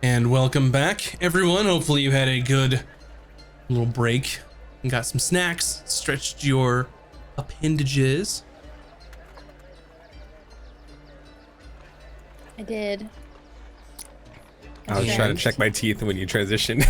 And welcome back, everyone. Hopefully you had a good little break and got some snacks, stretched your appendages. I did. I was trying to check my teeth when you transitioned.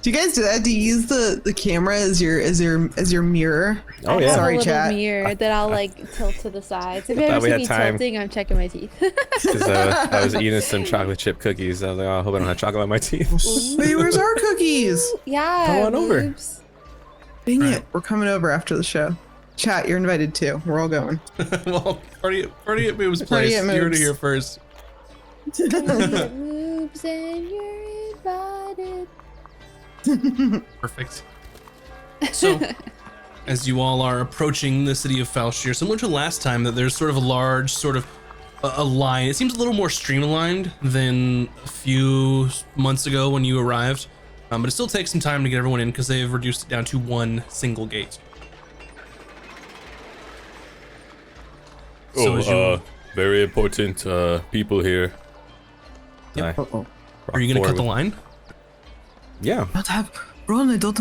Do you guys do that? Do you use the camera as your mirror? Oh yeah. I have Sorry, a little chat. mirror that I'll like tilt to the sides. If you thought ever we see had me time. tilting, I'm checking my teeth. Because I was eating some chocolate chip cookies. I was like, oh, I hope I don't have chocolate on my teeth. Wait, where's our cookies? Yeah. Come on over. boobs. Dang it, we're coming over after the show. Chat, you're invited too. We're all going. Well, party at Moob's Party place. at You heard it Moob's. here first. It moves and you're invited. Perfect. So, as you all are approaching the city of Falshir, similar to last time, that there's sort of a large sort of a line. It seems a little more streamlined than a few months ago when you arrived, but it still takes some time to get everyone in because they've reduced it down to one single gate. So as you- very important people here. Yep. Uh-oh. Are you gonna cut the line? Yeah, I don't have Ron, I don't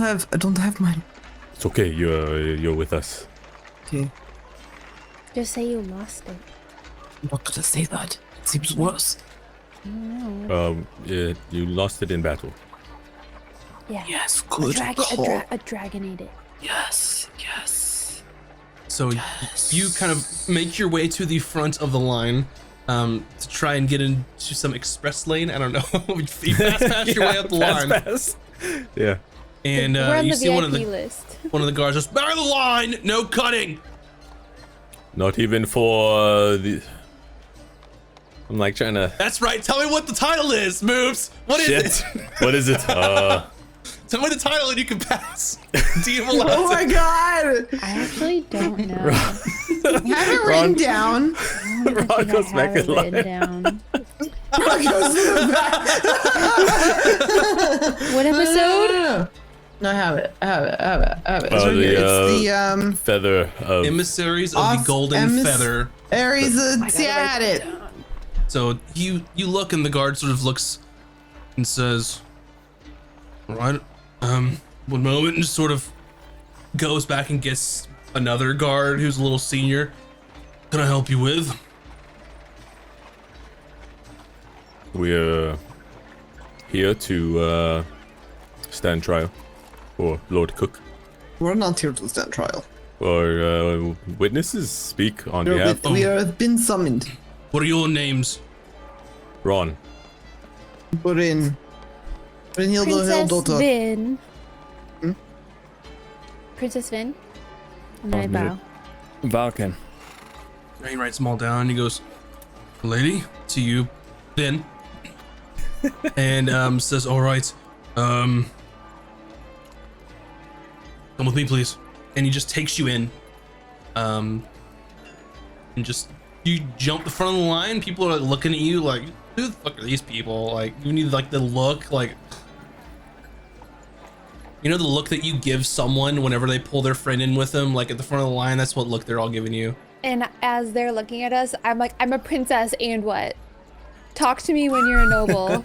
have mine. it's okay. You're with us. Okay. Just say you lost it. I'm not gonna say that. It seems worse. Yeah, you lost it in battle. Yeah. Yes, A good dragon, call. a dragon ate it. Yes. So you kind of make your way to the front of the line to try and get into some express lane. I don't know. You fast your way up the line, Fast. Yeah. and We're on you the see VIP one of the list. guards just back of the line, no cutting. Not even for the. I'm like trying to. That's right. Tell me what the title is, Moves. What is Shit. it? What is it? Tell me the title and you can pass. DM Oh allows my it. god! I actually don't know. Have it written down. Ron goes back have it in written line. down. Ron goes to the back. What episode? No, I have it. It's Oh, right the, here. It's the Feather of. Emissaries of the Golden Feather. Aries. See, I had it. So you look and the guard sort of looks and says, all right, one moment, and just sort of goes back and gets another guard who's a little senior. Can I help you with? We're here to stand trial for Lord Cook. We're not here to stand trial. Or witnesses speak on behalf of We have been summoned. What are your names? Ron. Bryn Hilda Princess daughter. Vin. Princess Vin. And then I bow. Valken. And he writes them all down. He goes, lady, to you, Ben. And says, all right, come with me, please. And he just takes you in. And just, you jump the front of the line. People are like looking at you like, who the fuck are these people? Like, you need like the look, like, you know, the look that you give someone whenever they pull their friend in with them, like at the front of the line. That's what look they're all giving you. And as they're looking at us, I'm like, I'm a princess and what? Talk to me when you're a noble. Oh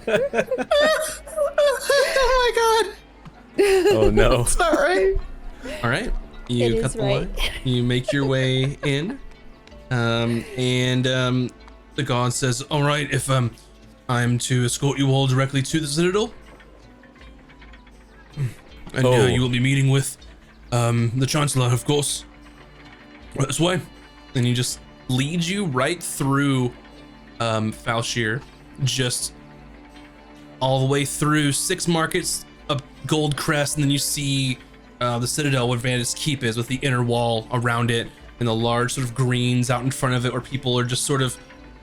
my god. Oh no. It's not right. All right, It you is cut the right. line. You make your way in, and the god says, "All right, if I'm to escort you all directly to the citadel, and Oh. you will be meeting with the chancellor, of course. Right this way." And he just leads you right through Falshir, just all the way through 6 markets, a gold crest, and then you see the citadel where Vanda's keep is, with the inner wall around it and the large sort of greens out in front of it where people are just sort of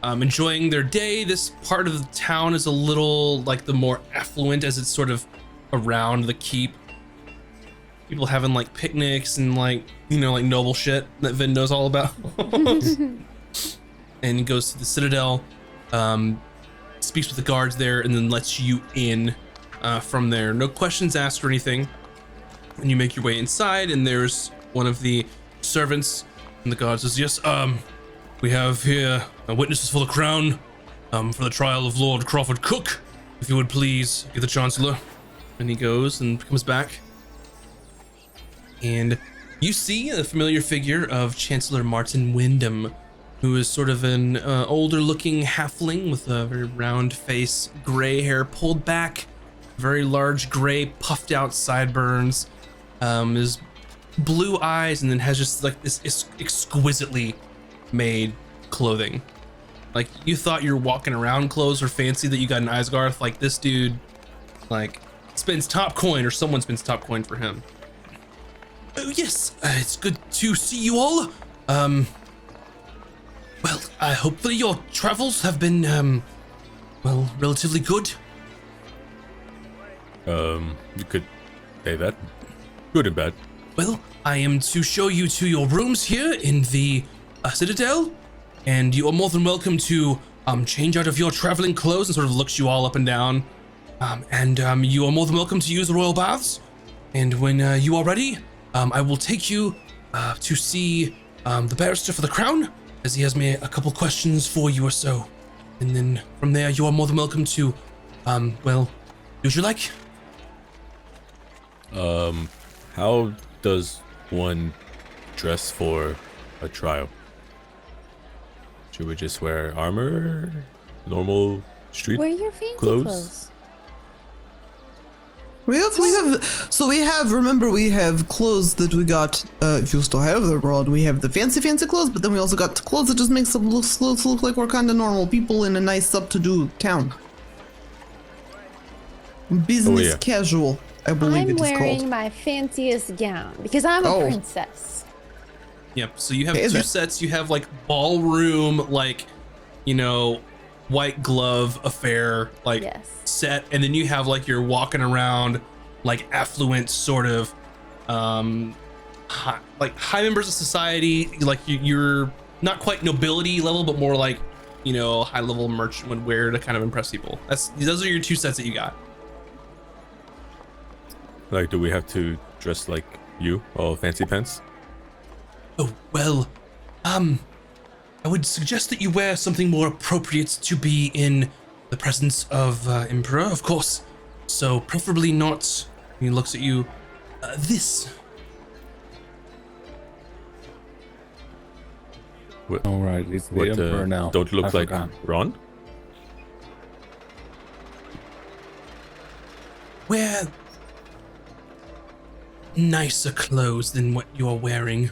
enjoying their day. This part of the town is a little like the more affluent, as it's sort of around the keep. People having like picnics and like, you know, like noble shit that Vin knows all about. And he goes to the citadel, speaks with the guards there, and then lets you in from there. No questions asked or anything. And you make your way inside, and there's one of the servants, and the guard says, yes, we have here witnesses for the crown, for the trial of Lord Crawford Cook. If you would please get the Chancellor. And he goes and comes back. And you see a familiar figure of Chancellor Martin Wyndham, who is sort of an older looking halfling with a very round face, gray hair pulled back, very large gray puffed out sideburns, his blue eyes, and then has just like this exquisitely made clothing. Like you thought your walking around clothes were fancy that you got in Isgarth. Like this dude like spends top coin, or someone spends top coin for him. Oh yes, it's good to see you all. Well, hopefully your travels have been, well, relatively good. You could say that. Good and bad. Well, I am to show you to your rooms here in the Citadel, and you are more than welcome to change out of your traveling clothes, and sort of looks you all up and down. You are more than welcome to use the royal baths. And when you are ready, I will take you to see the barrister for the crown, as he has me a couple questions for you or so. And then from there, you are more than welcome to, well, do as you like. How does one dress for a trial? Should we just wear armor? Normal street Wear your fancy clothes? clothes. Remember, we have clothes that we got, if you still have them abroad, we have the fancy clothes, but then we also got clothes that just makes us look like we're kind of normal people in a nice, up-to-do town. Business casual, I believe it is I'm wearing called. my fanciest gown because I'm a princess. Yep, so you have Okay, two sets. You have like ballroom, like, you know, white glove affair, like set, and then you have like your walking around, like affluent sort of, high members of society. Like you're not quite nobility level, but more like, you know, high level merchant would wear to kind of impress people. Those are your two sets that you got. Like, do we have to dress like you, all fancy pants? Oh, well, I would suggest that you wear something more appropriate to be in the presence of Emperor, of course. So preferably not, he looks at you, this. What, all right, he's the Emperor now. Don't look like Ron? Wear nicer clothes than what you're wearing.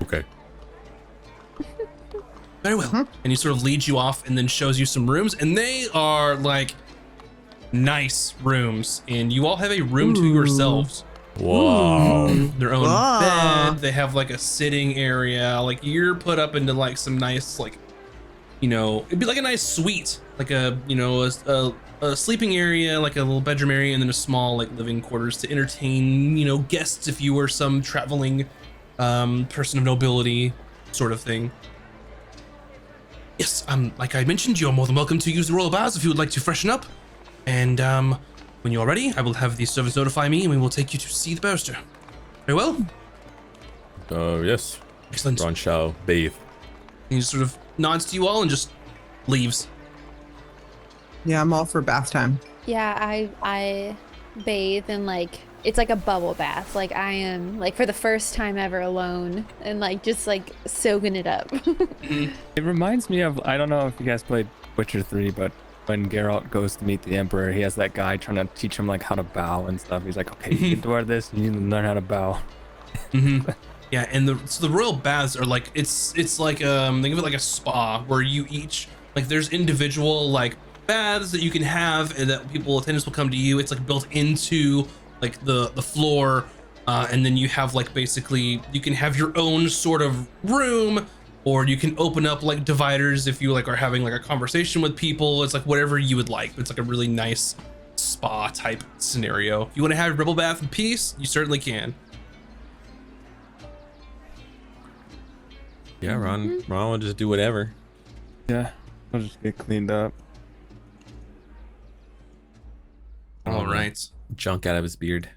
Okay. Very well. And he sort of leads you off and then shows you some rooms, and they are like nice rooms, and you all have a room to yourselves. Wow. Their own bed. They have like a sitting area. Like you're put up into like some nice, like, you know, it'd be like a nice suite, like a, you know, a sleeping area, like a little bedroom area, and then a small like living quarters to entertain, you know, guests if you were some traveling person of nobility sort of thing. Yes, like I mentioned, you're more than welcome to use the royal baths if you would like to freshen up. And when you're ready, I will have the servants notify me, and we will take you to see the barrister. Very well. Yes. Excellent. Ron shall bathe. And he sort of nods to you all and just leaves. Yeah, I'm all for bath time. Yeah, I bathe in like, it's like a bubble bath. Like I am like for the first time ever alone and like just like soaking it up. It reminds me of, I don't know if you guys played Witcher 3, but when Geralt goes to meet the Emperor, he has that guy trying to teach him like how to bow and stuff. He's like, okay, you can wear this, you need to learn how to bow. Yeah, and the royal baths are like, it's like think of it like a spa where you each, like, there's individual like baths that you can have and that attendants will come to you. It's like built into like the floor, and then you have like basically you can have your own sort of room, or you can open up like dividers if you like are having like a conversation with people. It's like whatever you would like. It's like a really nice spa type scenario. If you want to have a rebel bath in peace, you certainly can. Yeah, Ron will just do whatever. Yeah, I'll just get cleaned up. All right. Junk out of his beard.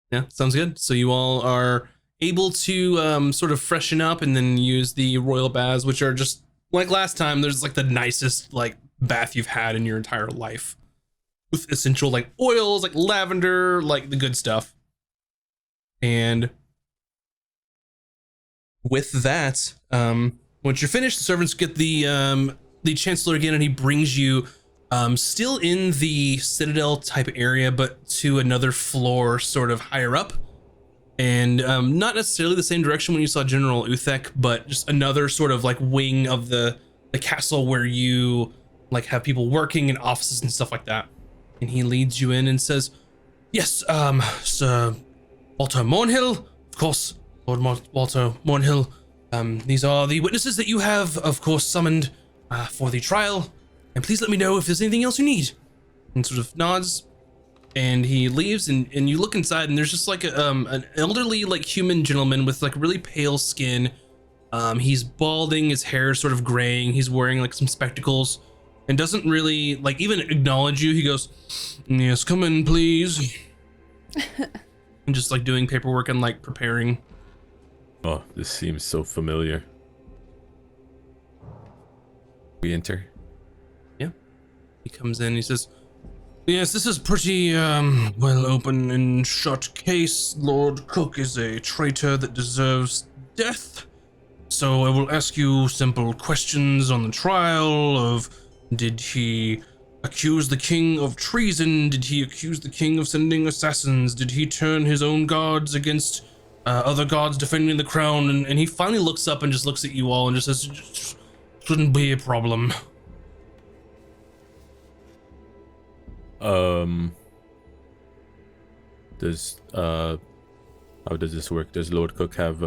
Yeah, sounds good. So you all are able to sort of freshen up and then use the royal baths, which are just like last time. There's like the nicest like bath you've had in your entire life, with essential like oils, like lavender, like the good stuff. And with that, once you're finished, the servants get the chancellor again, and he brings you still in the citadel type area, but to another floor sort of higher up. And not necessarily the same direction when you saw General Uthek, but just another sort of like wing of the castle where you like have people working in offices and stuff like that. And he leads you in and says, yes, Sir Walter Mornhill, of course, Lord Walter Mornhill. These are the witnesses that you have, of course, summoned for the trial. And please let me know if there's anything else you need. And sort of nods. And he leaves, and you look inside, and there's just like an elderly, like human gentleman with like really pale skin. He's balding, his hair is sort of graying. He's wearing like some spectacles, and doesn't really like even acknowledge you. He goes, "Yes, come in, please." And just like doing paperwork and like preparing. Oh, this seems so familiar. We enter. Yeah, he comes in. He says, yes, this is pretty well open and shut case. Lord Cook is a traitor that deserves death. So I will ask you simple questions on the trial of, did he accuse the king of treason? Did he accuse the king of sending assassins? Did he turn his own guards against other guards defending the crown? And he finally looks up and just looks at you all and just says, shouldn't be a problem. How does this work? Does Lord Cook have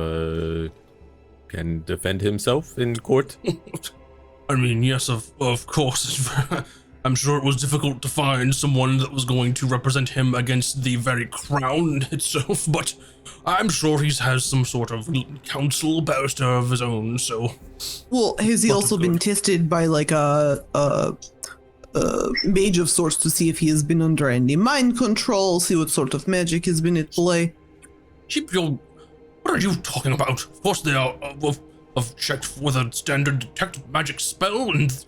can defend himself in court? I mean, yes, of course. I'm sure it was difficult to find someone that was going to represent him against the very crown itself, but I'm sure he has some sort of counsel barrister of his own, so... Well, has he also been tested by like a mage of sorts to see if he has been under any mind control, see what sort of magic has been at play? Keep your... What are you talking about? Of course they are... I've checked with a standard detect magic spell, and...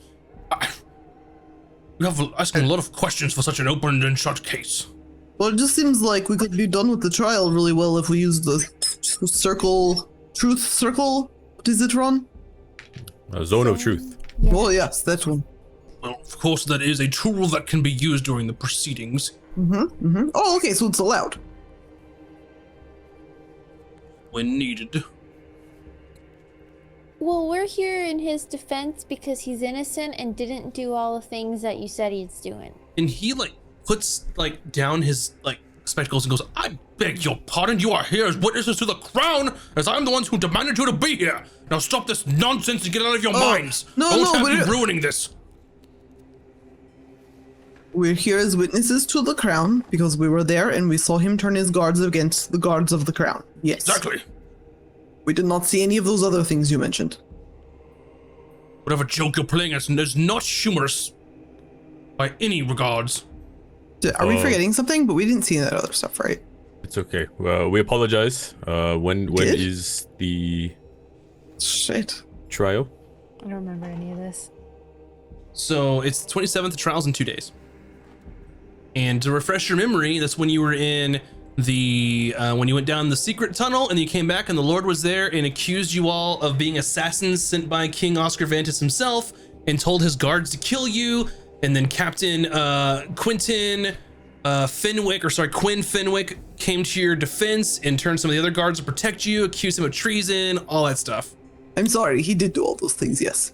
You have asking a lot of questions for such an open and shut case. Well, it just seems like we could be done with the trial really well if we use the truth circle. What is it, Ron? A zone of truth. Yeah. Oh, yes, that one. Well, of course, that is a tool that can be used during the proceedings. Oh, okay, so it's allowed. When needed. Well, we're here in his defense because he's innocent and didn't do all the things that you said he's doing. And he, like, puts, like, down his, like, spectacles and goes, I beg your pardon, you are here as witnesses to the crown, as I'm the ones who demanded you to be here. Now stop this nonsense and get out of your minds. Don't have you ruining this. We're here as witnesses to the crown because we were there and we saw him turn his guards against the guards of the crown. Yes. Exactly. We did not see any of those other things you mentioned. Whatever joke you're playing is not humorous by any regards. Are we forgetting something? But we didn't see that other stuff, right? It's okay. Well, we apologize. When is the Shit. trial? I don't remember any of this. So it's the 27th, the trial's in 2 days. And to refresh your memory, that's when you were in the when you went down the secret tunnel and you came back and the Lord was there and accused you all of being assassins sent by King Oscar Vantis himself and told his guards to kill you. And then Captain Quinn Fenwick came to your defense and turned some of the other guards to protect you, accused him of treason, all that stuff. I'm sorry, he did do all those things, yes.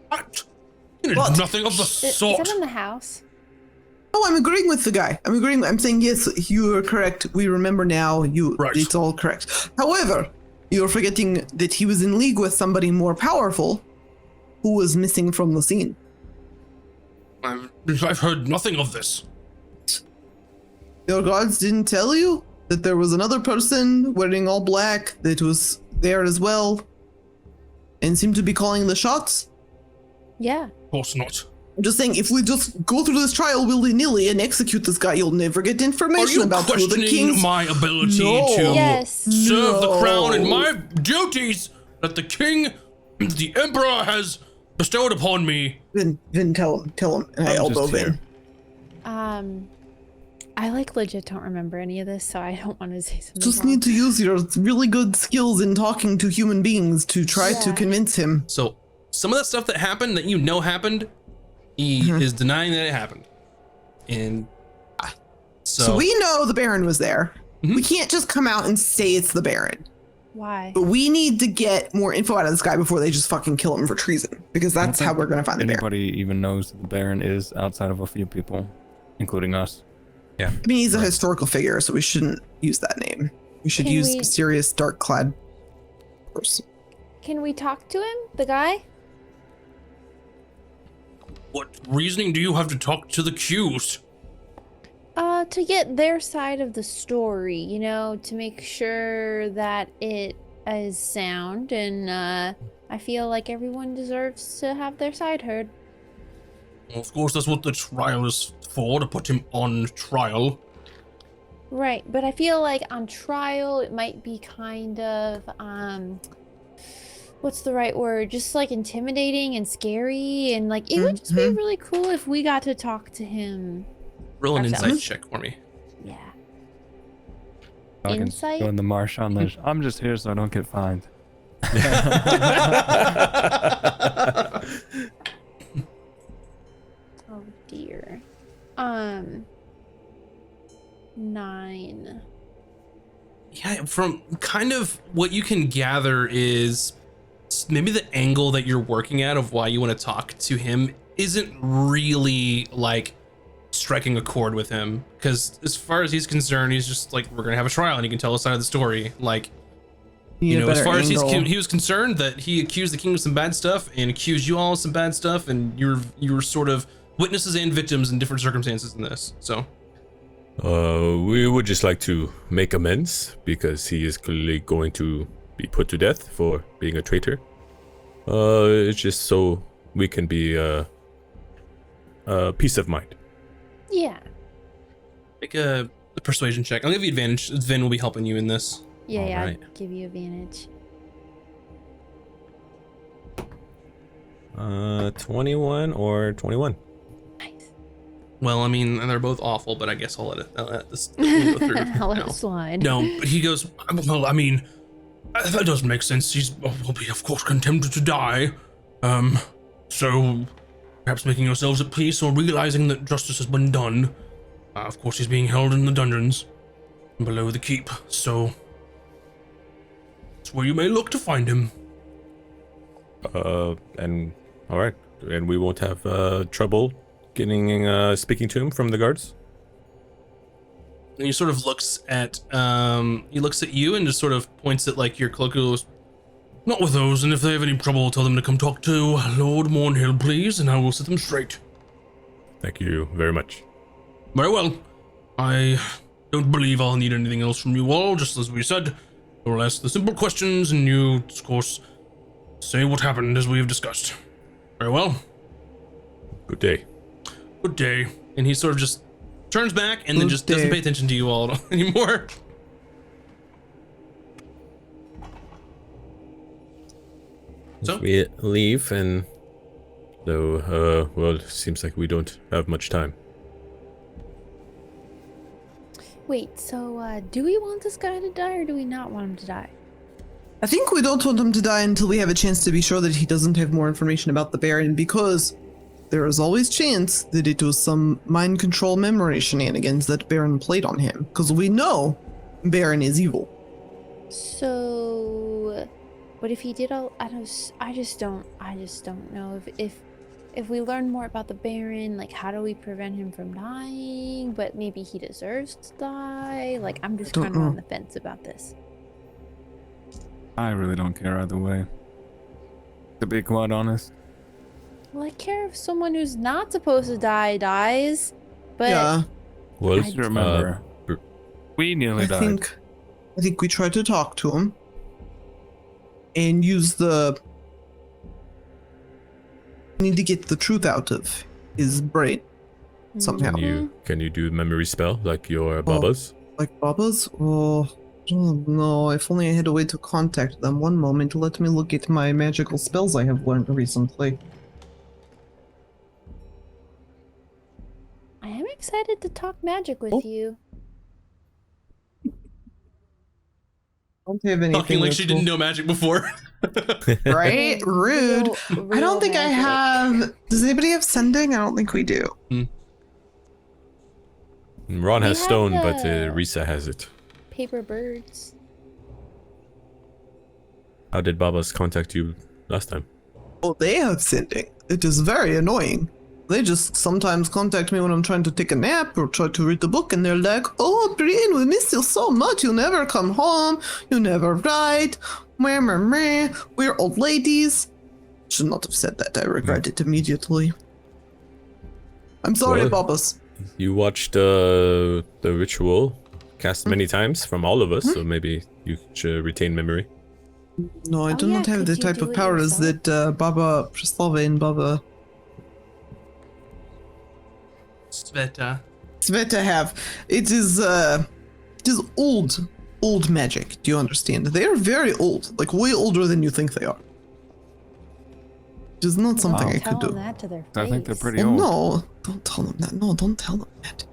What? You did What? nothing of the sort. Is that in the house? Oh, I'm agreeing with the guy. I'm saying, yes, you are correct. We remember now. Right. It's all correct. However, you're forgetting that he was in league with somebody more powerful who was missing from the scene. I've heard nothing of this. Your guards didn't tell you that there was another person wearing all black that was there as well and seemed to be calling the shots? Yeah. Of course not. I'm just saying, if we just go through this trial willy-nilly and execute this guy, you'll never get Are information you about who the questioning king's... my ability No. to Yes. serve the crown and No. my duties that the king, the emperor, has bestowed upon me? Vin, tell him, and I I'm elbow just Vin. here. I like legit don't remember any of this, so I don't want to say something. Just wrong. need to use your really good skills in talking to human beings to try to Yeah. convince him. So some of that stuff that happened that you know happened, he is denying that it happened. And So we know the Baron was there. Mhm. We can't just come out and say it's the Baron. Why? But we need to get more info out of this guy before they just fucking kill him for treason. Because I don't that's how think we're gonna find the Baron. Anybody even knows who the Baron is outside of a few people, including us. I mean, he's a historical figure, so we shouldn't use that name. We should Can use we- mysterious, dark-clad person. Can we talk to him, the guy? what reasoning do you have to talk to the accused? To get their side of the story, you know, to make sure that it is sound, and I feel like everyone deserves to have their side heard. Well, of course, that's what the trial is for, to put him on trial. Right, but I feel like on trial it might be kind of what's the right word? Just like intimidating and scary, and like it would just be really cool if we got to talk to him. Roll an Ourselves. insight check for me. Yeah. I can Insight? go in the marsh on the. I'm just here so I don't get fined. Oh dear. 9. Yeah, from kind of what you can gather is maybe the angle that you're working at of why you want to talk to him isn't really like striking a chord with him, because as far as he's concerned, he's just like, we're gonna have a trial and he can tell us side of the story. Like, you know, as far as he was concerned, that he accused the king of some bad stuff and accused you all of some bad stuff, and you were sort of witnesses and victims in different circumstances in this. So We would just like to make amends because he is clearly going to be put to death for being a traitor. It's just so we can be peace of mind. Yeah. make a persuasion check. I'll give you advantage. Vin will be helping you in this. Yeah, All yeah, right. I'll give you advantage. 21 or 21. Nice. Well, I mean, they're both awful, but I guess I'll let this go through. I'll let No. it slide. No, but he goes, well, I mean, that doesn't make sense. Will be, of course, condemned to die. So perhaps making yourselves at peace or realizing that justice has been done. Of course, he's being held in the dungeons below the keep, so that's where you may look to find him. And all right, and we won't have trouble getting speaking to him from the guards. And he sort of looks at you and just sort of points at like your cloak and goes, not with those, and if they have any trouble, tell them to come talk to Lord Mornhill, please, and I will set them straight. Thank you very much. Very well. I don't believe I'll need anything else from you all, just as we said. We'll ask the simple questions, and you, of course, say what happened as we have discussed. Very well. Good day. Good day. And he sort of just turns back and then Good just doesn't day. pay attention to you all anymore. So? We leave, and though, well, it seems like we don't have much time. Wait, so do we want this guy to die or do we not want him to die? I think we don't want him to die until we have a chance to be sure that he doesn't have more information about the Baron, because there is always chance that it was some mind control memory shenanigans that Baron played on him, because we know Baron is evil. So, but if he did all, I just don't know if we learn more about the Baron, like how do we prevent him from dying? But maybe he deserves to die. Like I'm just Don't kind of know. on the fence about this. I really don't care either way. To be quite honest. Well, I care if someone who's not supposed to die dies, but Yeah, Well, I Just remember, we nearly I died. think we try to talk to him and use the. We need to get the truth out of his brain somehow. Can you do memory spell like your Baba's? Like Baba's? Oh no, if only I had a way to contact them. One moment, let me look at my magical spells I have learned recently. I am excited to talk magic with you. Don't have anything. Talking like she didn't know magic before. Right? Rude. I don't think I have. Does anybody have sending? I don't think we do. Ron has We stone, have but the- Risa has it. Paper birds. How did Baba's contact you last time? Oh, they have sending. It is very annoying. They just sometimes contact me when I'm trying to take a nap or try to read a book, and they're like, "Oh, Brian, we miss you so much. You never come home. You never write. Meh, meh, meh. We're old ladies." Should not have said that. I regret it immediately. I'm sorry, Well- Babas. You watched the ritual cast many times from all of us, so maybe you should retain memory. No, I Oh, do not yeah, have the could you type do of it powers yourself? that Baba Preslava and Baba Sveta. Sveta have. It is old magic. Do you understand? They are very old, like way older than you think they are. It is not something Wow. I Tell could them do. that to their face. I think they're pretty Oh, old. no, don't tell them that. No, don't tell them that.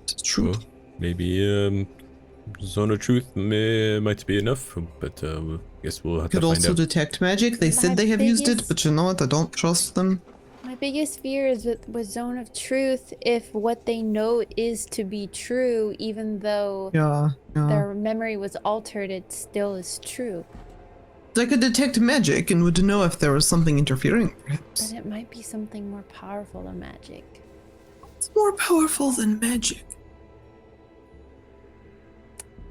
It's true. Well, maybe Zone of Truth might be enough, but guess we'll have Could to find also out. detect magic. They said My they have used it, biggest- but you know what? I don't trust them. My biggest fear is with Zone of Truth, if what they know is to be true, even though Yeah. their memory was altered, it still is true. They could detect magic and would know if there was something interfering, perhaps. But it might be something more powerful than magic. It's more powerful than magic.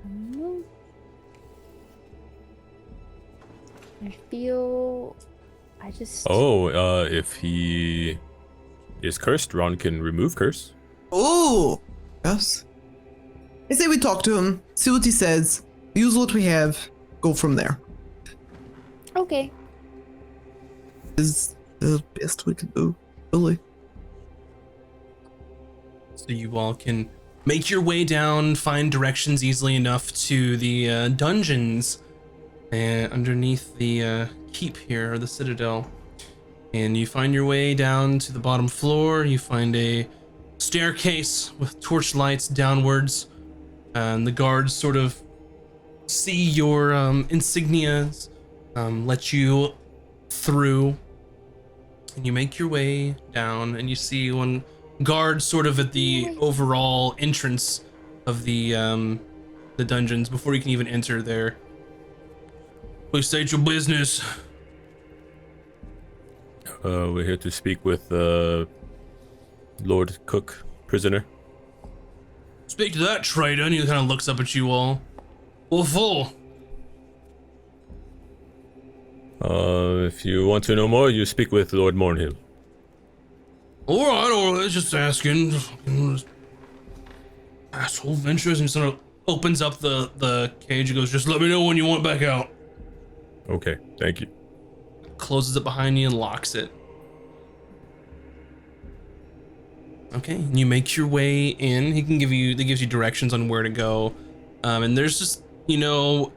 I don't know. I feel... I just... If he is cursed, Ron can remove curse. Oh, yes. I say we talk to him, see what he says, use what we have, go from there. Okay. Is the best we can do, really. So you all can make your way down, find directions easily enough to the dungeons underneath the keep here, or the citadel. And you find your way down to the bottom floor. You find a staircase with torch lights downwards. And the guards sort of see your insignias, let you through. And you make your way down, and you see one guard sort of at the overall entrance of the dungeons before you can even enter there. Please state your business. We're here to speak with Lord Cook, prisoner. Speak to that traitor, and he kind of looks up at you all. What for? If you want to know more, you speak with Lord Mornhill. All right, just asking. Asshole ventures, and sort of opens up the cage and goes, just let me know when you want back out. Okay, thank you. Closes it behind you and locks it. Okay, and you make your way in. He gives you directions on where to go. And there's just, it's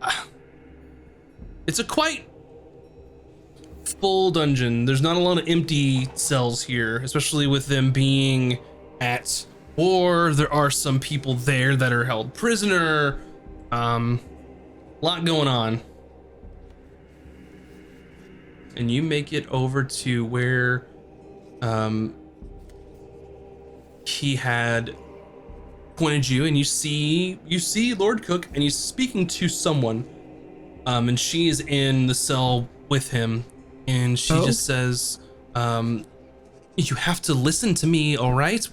a quite full dungeon. There's not a lot of empty cells here, especially with them being at war. There are some people there that are held prisoner. A lot going on. And you make it over to where he had pointed you, and you see Lord Cook, and he's speaking to someone, and she is in the cell with him, and she just says, you have to listen to me, all right?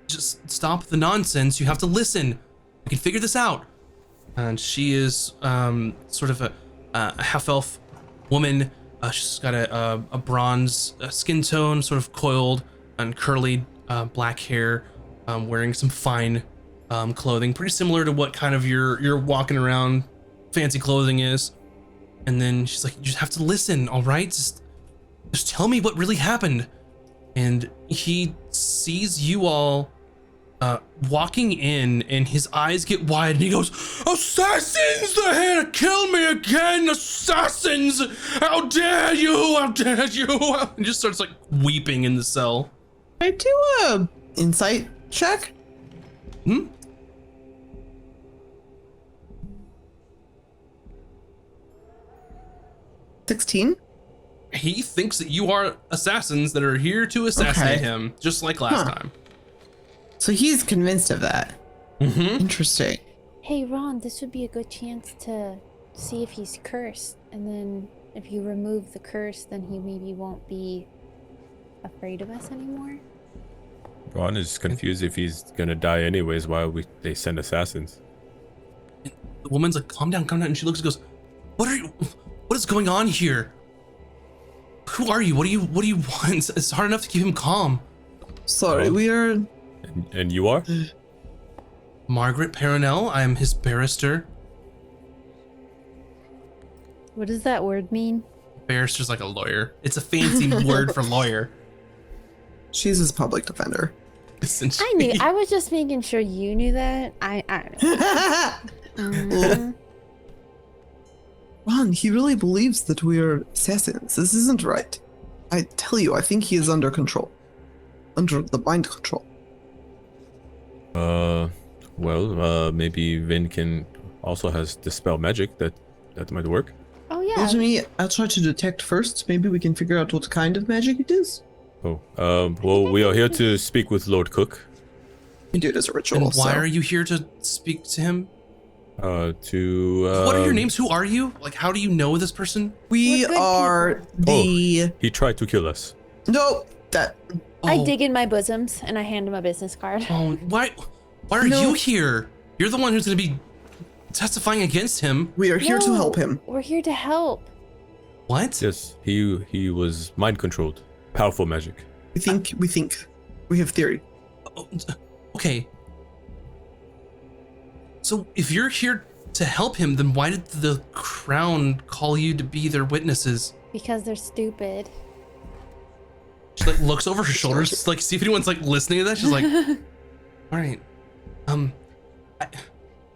Just stop the nonsense. You have to listen. We can figure this out. And she is sort of a half-elf woman. She's got a bronze skin tone, sort of coiled and curly black hair, wearing some fine clothing, pretty similar to what kind of your walking around fancy clothing is. And then she's like, you just have to listen, all right? Just tell me what really happened. and he sees you all walking in, and his eyes get wide, and he goes, "Assassins! They're here to kill me again! Assassins! How dare you! How dare you!" And just starts like weeping in the cell. I do a insight check. 16. He thinks that you are assassins that are here to assassinate Okay. him, just like last time. So he's convinced of that. Mm-hmm. Interesting. Hey, Ron, this would be a good chance to see if he's cursed. And then if you remove the curse, then he maybe won't be afraid of us anymore. Ron is confused if he's gonna die anyways. Why they send assassins? The woman's like, calm down, and she looks and goes, what is going on here? Who are you? What do you want? It's hard enough to keep him calm. Sorry, Oh. we are. And you are? Margaret Paranel, I am his barrister. What does that word mean? Barrister's like a lawyer. It's a fancy word for lawyer. She's his public defender. Essentially. I knew. I was just making sure you knew that. I don't know. Ron, he really believes that we are assassins. This isn't right. I tell you, I think he is under control. Under the mind control. Well, maybe Vin can also has dispel magic that might work. Oh Well, yeah. to me, I'll try to detect first. Maybe we can figure out what kind of magic it is. Oh, well, we are here to speak with Lord Cook. We do it as a ritual. And why so- are you here to speak to him? To What are your names? Who are you? Like, how do you know this person? We We're good are the. He tried to kill us. No, that. I Oh, dig in my bosoms and I hand him a business card. Oh, why are No. you here? You're the one who's gonna be testifying against him. We are here to No, help him. We're here to help. What? Yes, he was mind controlled. Powerful magic. We think. We have theory. Oh, okay. So if you're here to help him, then why did the crown call you to be their witnesses? Because they're stupid. She like looks over her shoulders, to, like see if anyone's like listening to that. She's like, "All right,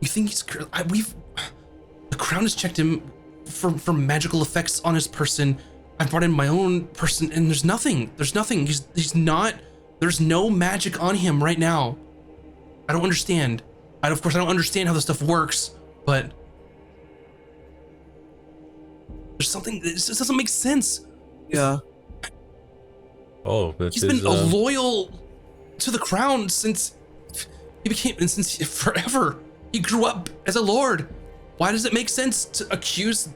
you think he's? The crown has checked him for magical effects on his person. I brought in my own person, and there's nothing. There's nothing. He's not. There's no magic on him right now. I don't understand. Of course, I don't understand how this stuff works, but there's something. This doesn't make sense. Yeah. Oh, that He's is, been loyal to the crown since he became, and since forever. He grew up as a lord. Why does it make sense to accuse?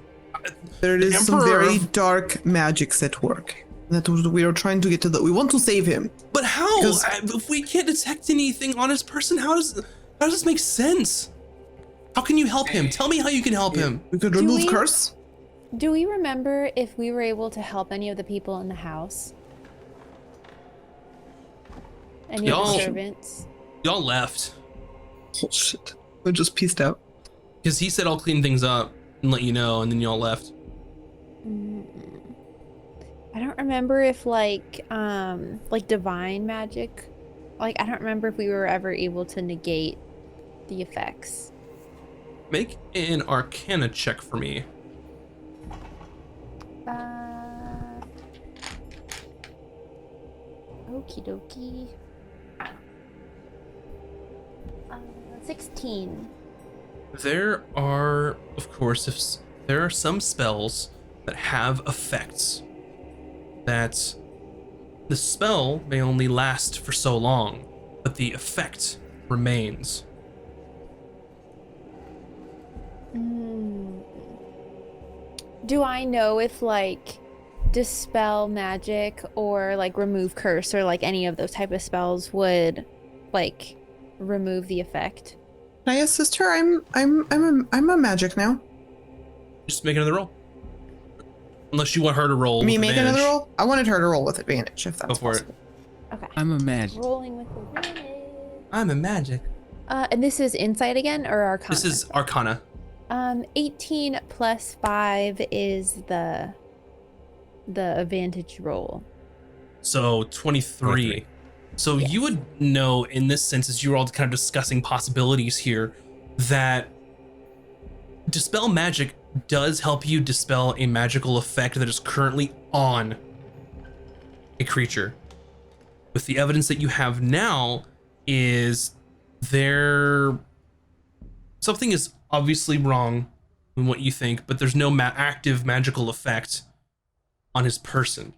There The is some Emperor very of- dark magics at work. That we are trying to get to. We want to save him. But how? Because- If we can't detect anything on his person, how does this make sense? How can you help him? Tell me how you can help him. We could Do remove we- curse. Do we remember if we were able to help any of the people in the house? Any of Y'all- the servants? Y'all left Oh shit. We just pieced out. because he said I'll clean things up and let you know, and then y'all left. I don't remember if like divine magic, like I don't remember if we were ever able to negate the effects. Make an Arcana check for me. Okie dokie. 16. There are, of course, there are some spells that have effects that the spell may only last for so long, but the effect remains. Do I know if like dispel magic or like remove curse or like any of those type of spells would like remove the effect? Can I assist her? I'm a magic now. Just make another roll. Unless you want her to roll. Me with make advantage. another roll? I wanted her to roll with advantage if that's Go for possible. Okay. I'm a magic. Rolling with advantage. I'm a magic. And this is insight again or arcana? This is Arcana. 18 plus 5 is the advantage roll. So 23. 23. So Yes. you would know in this sense, as you were all kind of discussing possibilities here, that dispel magic does help you dispel a magical effect that is currently on a creature. With the evidence that you have now, is there something is obviously wrong in what you think, but there's no active magical effect on his person.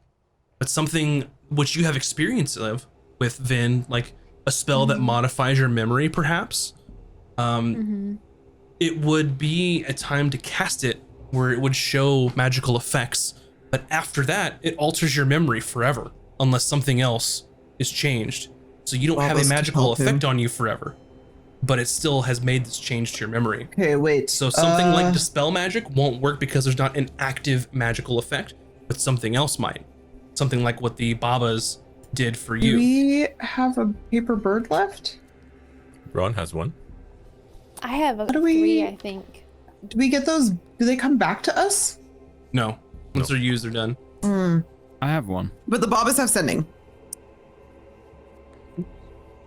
But something which you have experience of with Vin, like a spell that modifies your memory, perhaps. It would be a time to cast it where it would show magical effects, but after that, it alters your memory forever, unless something else is changed. So you don't have a Almost magical help him. effect on you forever, but it still has made this change to your memory. Okay, wait. So something like dispel magic won't work because there's not an active magical effect, but something else might. Something like what the Babas did for Do you. we have a paper bird left? Ron has one. I have a do we- 3, I think. Do we get those? Do they come back to us? No, once they're used, they're done. I have one. But the Babas have sending.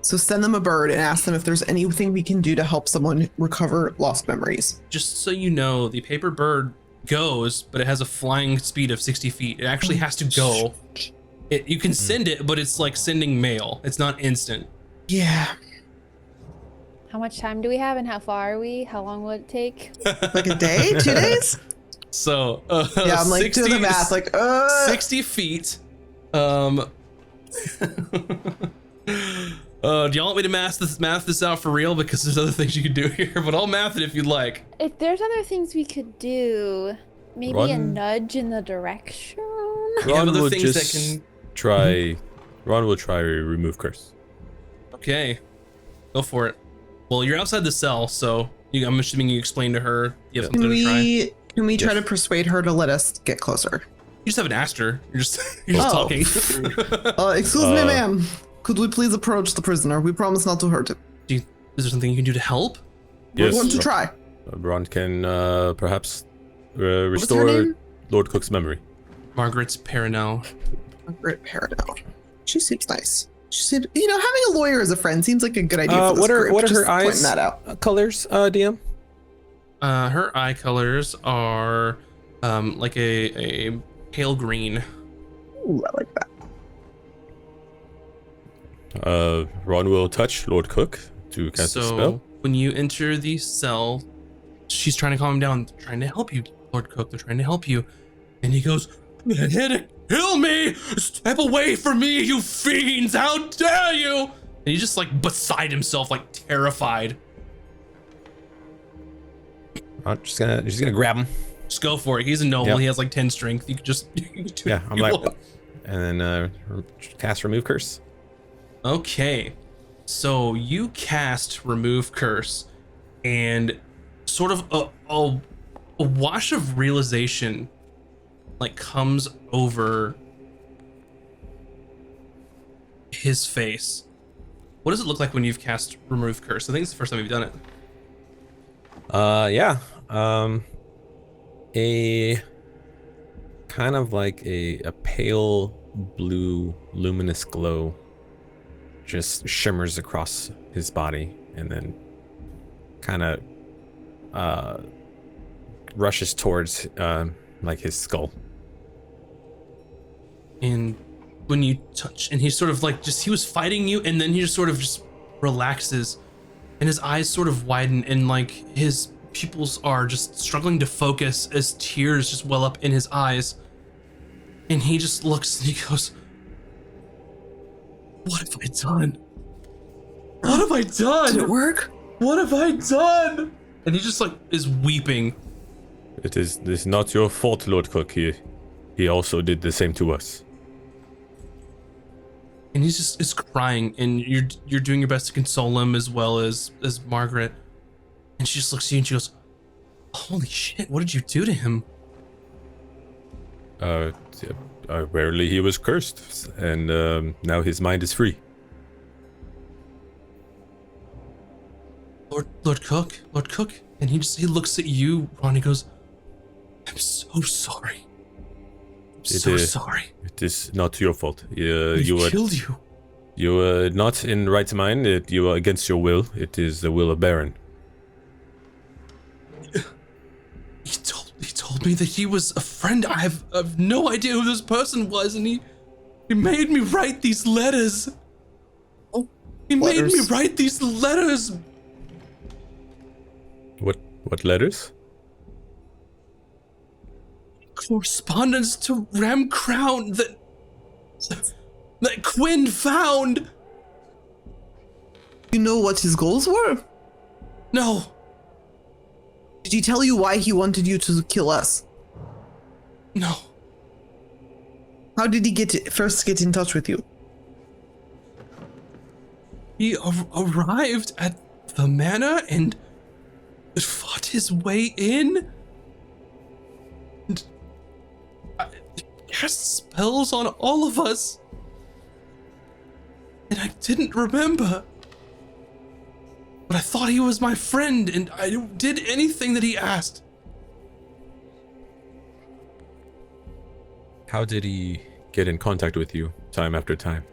So send them a bird and ask them if there's anything we can do to help someone recover lost memories. Just so you know, the paper bird goes, but it has a flying speed of 60 feet. It actually has to go. You can send it, but it's like sending mail. It's not instant. Yeah. How much time do we have and how far are we? How long will it take? Like a day? 2 days? So, Yeah, I'm like doing the math, like, 60 feet. Do y'all want me to math this out for real? Because there's other things you could do here, but I'll math it if you'd like. If there's other things we could do, maybe a Run. nudge in the direction. You have Ron other will things just that can. try. Ron will try remove curse. Okay, go for it. Well, you're outside the cell, so I'm assuming you explained to her you have Can something to try. You we try to persuade her to let us get closer? just haven't asked her. You're just talking. Excuse me, ma'am. Could we please approach the prisoner? We promise not to hurt him. Is there something you can do to help? We're going to try. Ron can perhaps What's her restore name? Lord Cook's memory. Margaret's Paranel. Margaret Paradell. She seems nice. She seemed, having a lawyer as a friend seems like a good idea for this group. What are Just her eyes? pointing that out. Colors, DM. Her eye colors are like a pale green. Ooh, I like that. Ron will touch Lord Cook to cast a spell. So when you enter the cell, she's trying to calm him down. They're trying to help you, Lord Cook. They're trying to help you. And he goes, "You're here to kill me! Step away from me, you fiends! How dare you!" And he's just like beside himself, like terrified. I'm just gonna grab him. Just go for it. He's a noble. Yep. He has like 10 strength. You could just you can do Yeah, what I'm you like, want. and then cast remove curse. Okay, so you cast remove curse, and sort of a wash of realization like comes over his face. What does it look like when you've cast remove curse? I think it's the first time you've done it. Yeah. A kind of like a pale blue luminous glow just shimmers across his body and then kind of rushes towards like his skull. And when you touch, and he's sort of like he was fighting you, and then he just sort of just relaxes, and his eyes sort of widen, and like his pupils are just struggling to focus as tears just well up in his eyes. And he just looks and he goes, "What have I done? What have I done? Did it work? What have I done?" And he just like is weeping. It is not your fault, Lord Cook. He also did the same to us. And he's just is crying, and you're doing your best to console him as well as Margaret. And she just looks at you and she goes, "Holy shit, what did you do to him?" Rarely he was cursed, and now his mind is free. Lord Cook. And he looks at you, Ron, he goes, "I'm so sorry. I'm So sorry. It is not your fault. We You were killed you. you were not in right mind. You were against your will. It is the will of Baron. He told me that he was a friend. I have no idea who this person was, and he made me write these letters. Oh, He made me letters. write these letters. What letters? Correspondence to Ram Crown that Quinn found. You know what his goals were? No, Did he tell you why he wanted you to kill us? no. How did he first get in touch with you? He arrived at the manor and fought his way in. And cast spells on all of us. And I didn't remember. But I thought he was my friend, and I did anything that he asked. How did he get in contact with you time after time?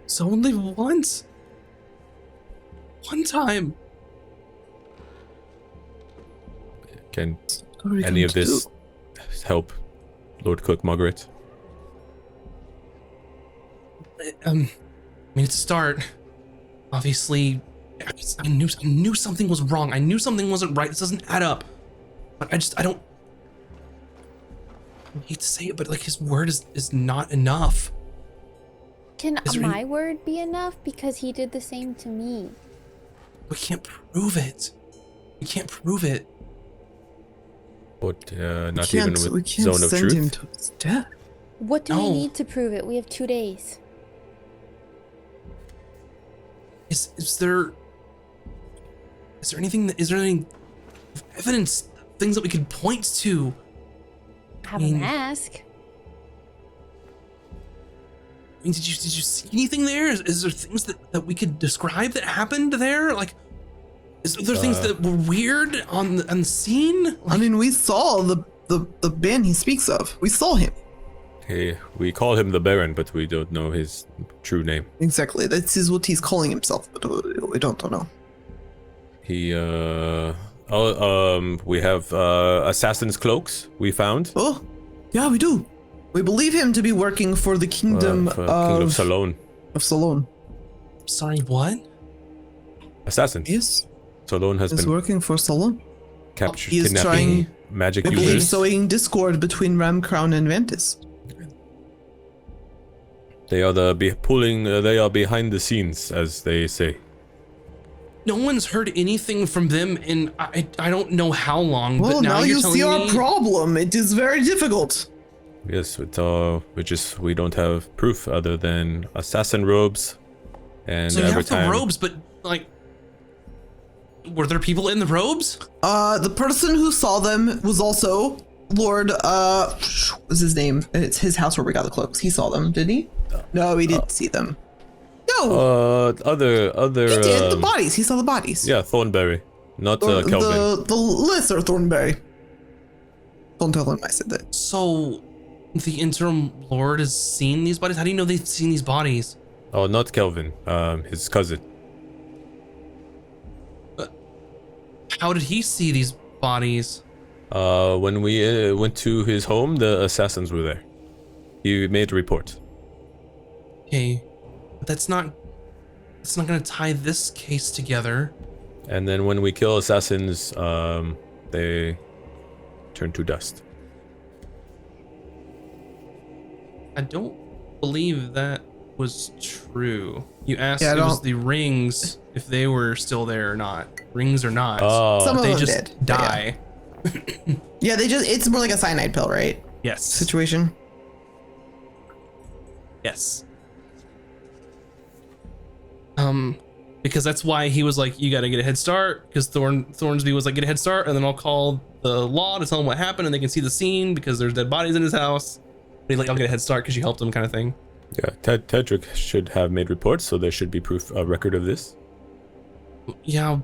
It's only once. One time. Can What are we any going of to this do? help Lord Cook Margaret? I mean, it's a start. Obviously, I knew something was wrong. I knew something wasn't right. This doesn't add up. But I don't. I hate to say it, but like his word is not enough. Can Is there any- my word be enough? Because he did the same to me. We can't prove it. We can't prove it. But not even we with can't Zone of send him Truth? to his death. What do No. we need to prove it? We have 2 days. Is there anything? Is there any evidence? Things that we could point to? Have mean- him ask. I mean, did you see anything there? Is there things that we could describe that happened there? Like, is there things that were weird on the scene? I Like, mean, we saw the Ben he speaks of. We saw him. Hey, we call him the Baron, but we don't know his true name. Exactly. That is what he's calling himself, but we don't know. He we have assassin's cloaks we found. Oh, yeah, we do. We believe him to be working for the kingdom King of Salon. of Salon. sorry, what? Assassin. Yes, Salon has he's been working for Salon. captured, he is kidnapping trying- magic We believe users. sowing discord between Ramcrown and Ventus. They are they are behind the scenes, as they say. No one's heard anything from them in I don't know how long. Well, but now now you're you telling see our me problem. It is very difficult. Yes, we don't have proof other than assassin robes, and So you every have the time robes, but like, were there people in the robes? The person who saw them was also Lord, what's his name? It's his house where we got the cloaks. He saw them, did he? No, he didn't see them. No, other he did. The bodies. He saw the bodies. yeah, Thornberry, not Or Kelvin. the lesser Thornberry. Don't tell him I said that. So the interim lord has seen these bodies? How do you know they've seen these bodies? Oh, not Kelvin. His cousin. How did he see these bodies? When we went to his home, the assassins were there. He made a report. Okay, but that's not gonna tie this case together. And then when we kill assassins, they turn to dust. I don't believe that was true. You asked Yeah, I if it was don't- the rings, if they were still there or not. Rings or not. Some of they them just did. but die. Yeah, it's more like a cyanide pill, right? Yes. Situation. Yes. Because that's why he was like, you gotta get a head start, because Thornsby was like, get a head start, and then I'll call the law to tell them what happened, and they can see the scene because there's dead bodies in his house. And he's like, I'll get a head start because you helped him, kind of thing. Yeah, Tedric should have made reports, so there should be a record of this. Yeah.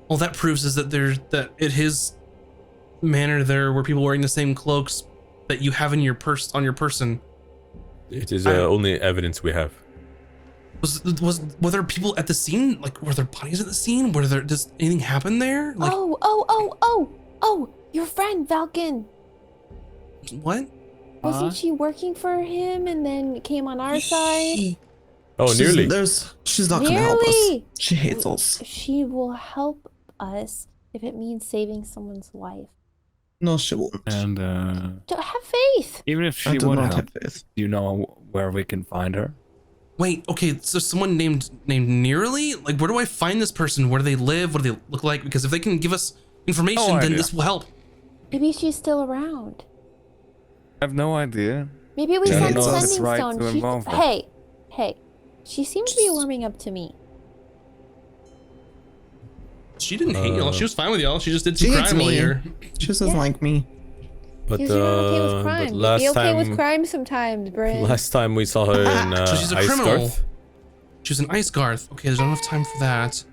All that proves is that at his manor there were people wearing the same cloaks that you have in your purse on your person? It is only evidence we have. Were there people at the scene? Like, were there bodies at the scene? Does anything happen there? Like, Oh, your friend Falcon. what? Wasn't she working for him and then came on our side? Oh, nearly. She's not gonna help us. Nearly. She hates us. She will help us if it means saving someone's life. No, she won't. And Don't have faith. even if I she do would not help, have faith. do you know where we can find her? Wait, okay, so someone named Nearly? Like, where do I find this person? Where do they live? What do they look like? Because if they can give us information, No then idea. this will help. Maybe she's still around. I have no idea. Maybe we Yeah, I send don't know if it's Sending right Stone. to involve her. Hey. She seems to be warming up to me. She didn't hate y'all. She was fine with y'all. She just did some She hates crime me. earlier. She just doesn't Yeah. like me. But, She's okay with crime. but You'd last be okay time, with crime sometimes, Bryn. last time we saw her in So she's a Ice criminal. Garth. She was an Ice Garth. Okay, there's not enough time for that.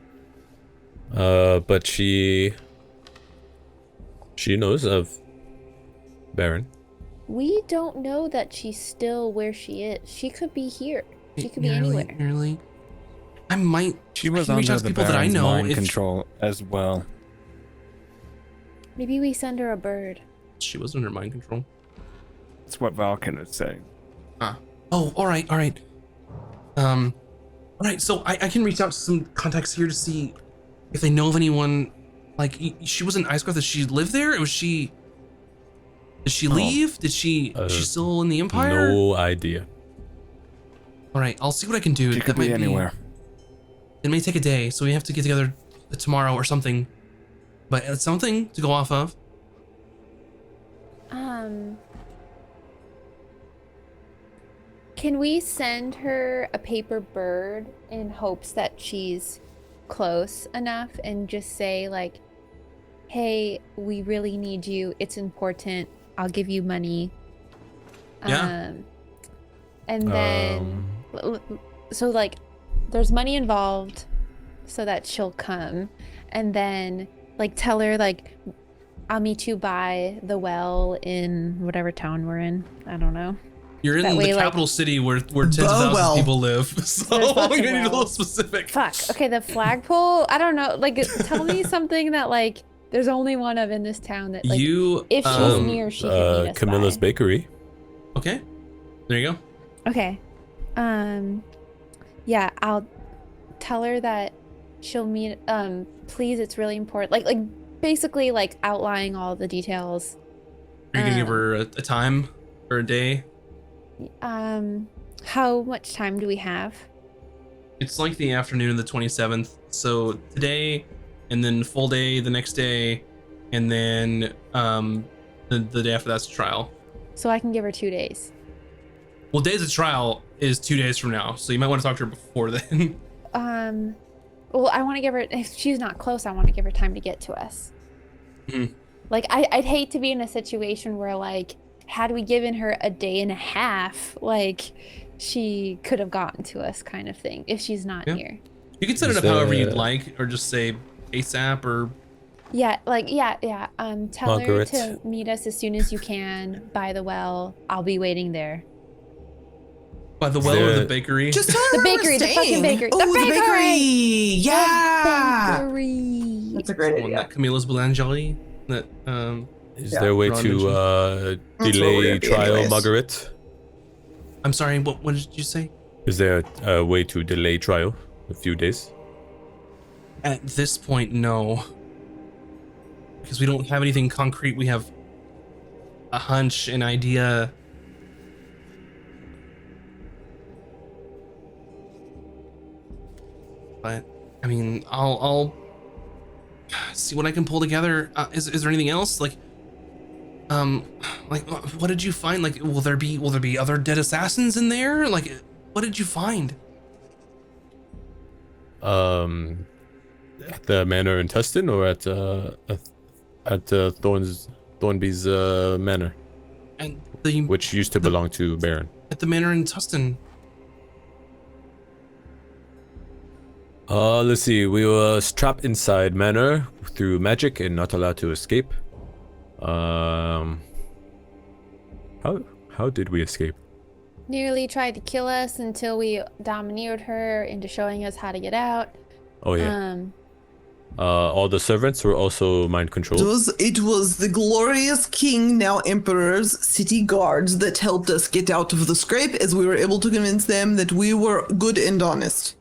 But she knows of Baron. We don't know that she's still where she is. She could be here. She could be anywhere. Nearly. I might. She was I can reach under out to the people that I Baron's know. mind If control as well. Maybe we send her a bird. she was under mind control. That's what Valken is saying. Oh, all right. All right. So I can reach out to some contacts here to see if they know of anyone. Like, she was in Ice Garth. Did she live there? Did she leave? Did she's still in the Empire? No idea. All right. I'll see what I can do. She could That be might anywhere. It may take a day, so we have to get together tomorrow or something. But it's something to go off of. Can we send her a paper bird in hopes that she's close enough and just say like, hey, we really need you. It's important. I'll give you money. Yeah. And then, so like, there's money involved so that she'll come. And then, like, tell her, like, I'll meet you by the well in whatever town we're in. I don't know. You're in That the way, like- capital city where tens of well. thousands of people live. So There's lots we of need a little wells. specific. Fuck. Okay, the flagpole. I don't know. Like, tell me something that like there's only one of in this town that like You if she's near, she can meet us Camilla's by. Bakery. Okay. There you go. Okay. Yeah, I'll tell her that she'll meet. Please, it's really important. Like basically like outlining all the details. Are you gonna give her a time or a day? How much time do we have? It's like the afternoon of the 27th. So today, and then full day the next day, and then the day after that's the trial. So I can give her 2 days. Well, days of trial is 2 days from now, so you might want to talk to her before then. Well, I want to give her. If she's not close, I want to give her time to get to us. Mhm. Like I'd hate to be in a situation where like had we given her a day and a half, like she could have gotten to us, kind of thing. If she's not Yeah. here. You can set it Is up however there- you'd like, or just say ASAP, or Yeah, like yeah. Tell Margaret. her to meet us as soon as you can by the well. I'll be waiting there. by the well or there- the bakery. Just tell The her where we're bakery, the fucking staying. bakery. Oh, The the bakery! bakery! Yeah! Bakery. That's a great One idea. that Camilla's Boulangerie. That Is Yeah. there a way Ron to That's what we're delay gonna do trial, anyways. Margaret? I'm sorry. What did you say? Is there a way to delay trial a few days? At this point, no. Because we don't have anything concrete. We have a hunch, an idea. But I mean, I'll see what I can pull together. Is there anything else? Like what did you find? Like, will there be other dead assassins in there? Like, what did you find? At the manor in Tustin or at Thornby's manor, And which used to belong to Baron. at the manor in Tustin. Let's see. We were trapped inside manor through magic and not allowed to escape. How did we escape? Nearly tried to kill us until we domineered her into showing us how to get out. Oh yeah. All the servants were also mind controlled. It was the glorious king, now emperor's city guards that helped us get out of the scrape, as we were able to convince them that we were good and honest.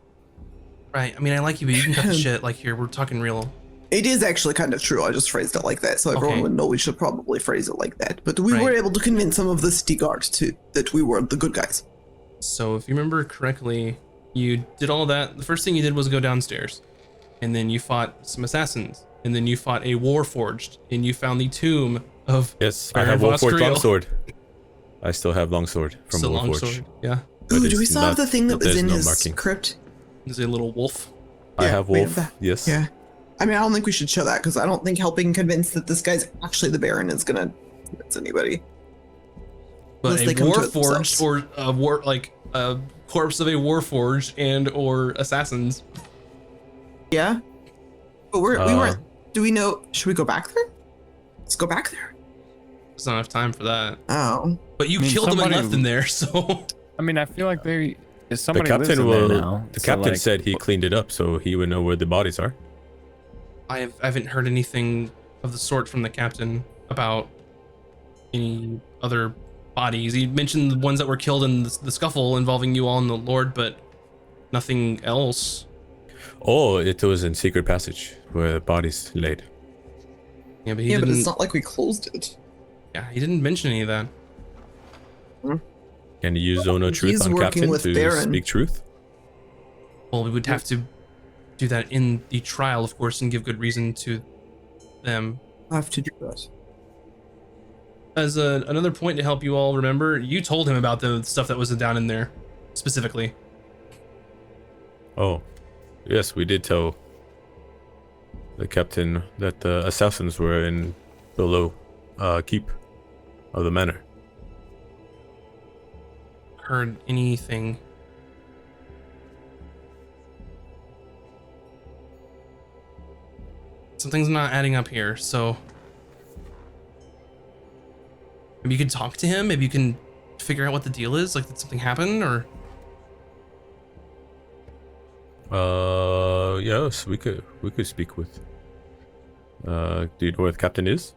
Right. I mean, I like you, but you can cut the shit. Like here, we're talking real. It is actually kind of true. I just phrased it like that, so everyone Okay. would know we should probably phrase it like that. But we were Right. able to convince some of the city guards that we were the good guys. So if you remember correctly, you did all that. The first thing you did was go downstairs, and then you fought some assassins, and then you fought a warforged, and you found the tomb of Yes, I Baron have Warforged Voskriel. longsword. I still have longsword from Still Warforged. longsword. Yeah, But Ooh, do we it's still have not- the thing that was there's in no his marking. crypt? there's a little wolf. I Yeah, have we Wolf. have that. Yes. Yeah. I mean, I don't think we should show that because I don't think helping convince that this guy's actually the Baron is gonna convince anybody. But Unless a they come to it warforged themselves. or a corpse of a warforged and or assassins. Yeah. But we Uh, weren't. Do we know? Should we go back there? Let's go back there. There's not enough time for that. Oh. But you I mean, killed them and somebody- left them there, so I mean, I feel like The somebody lives captain in there will. now. The so, captain like, said he cleaned it up, so he would know where the bodies are. I haven't heard anything of the sort from the captain about any other bodies. He mentioned the ones that were killed in the scuffle involving you all and the Lord, but nothing else. Oh, it was in secret passage where the bodies laid. Yeah, but he Yeah, but didn't. it's not like we closed it. Yeah, he didn't mention any of that. Can you use Zone of Truth He's on working captain with to Baron. speak truth? Well, we would have to do that in the trial, of course, and give good reason to them. I have to do that. As another point to help you all remember, you told him about the stuff that was down in there, specifically. Oh, yes, we did tell the captain that the assassins were in below keep of the manor. Heard anything? Something's not adding up here, so maybe you could talk to him. Maybe you can figure out what the deal is. Like, did something happen, or Yes, we could speak with. Do you know where the captain is?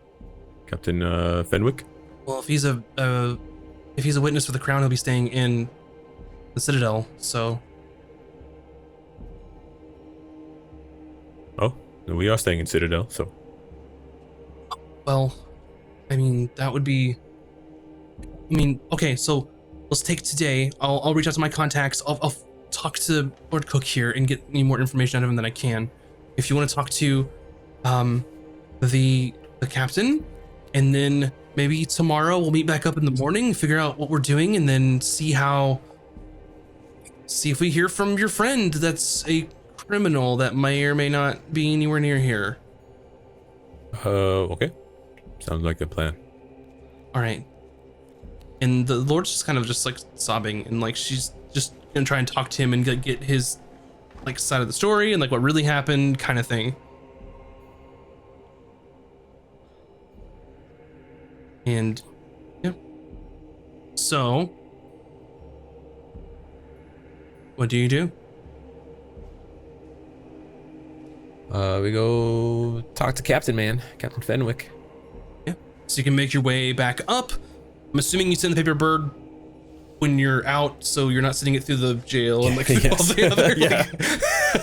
Captain Fenwick? well, if he's a witness for the crown, he'll be staying in the Citadel. So Oh, no, we are staying in Citadel, so well, I mean, that would be. I mean, okay, so let's take today. I'll reach out to my contacts. I'll talk to Lord Cook here and get any more information out of him than I can. If you want to talk to, the captain, and then maybe tomorrow we'll meet back up in the morning, figure out what we're doing, and then see if we hear from your friend that's a criminal that may or may not be anywhere near here. okay. Sounds like a plan. All right. And the Lord's just kind of just like sobbing, and like she's just gonna try and talk to him and get his like side of the story and like what really happened, kind of thing. And yeah. So, what do you do? We go talk to Captain Captain Fenwick. So you can make your way back up. I'm assuming you send the paper bird when you're out, so you're not sending it through the jail and like through all the other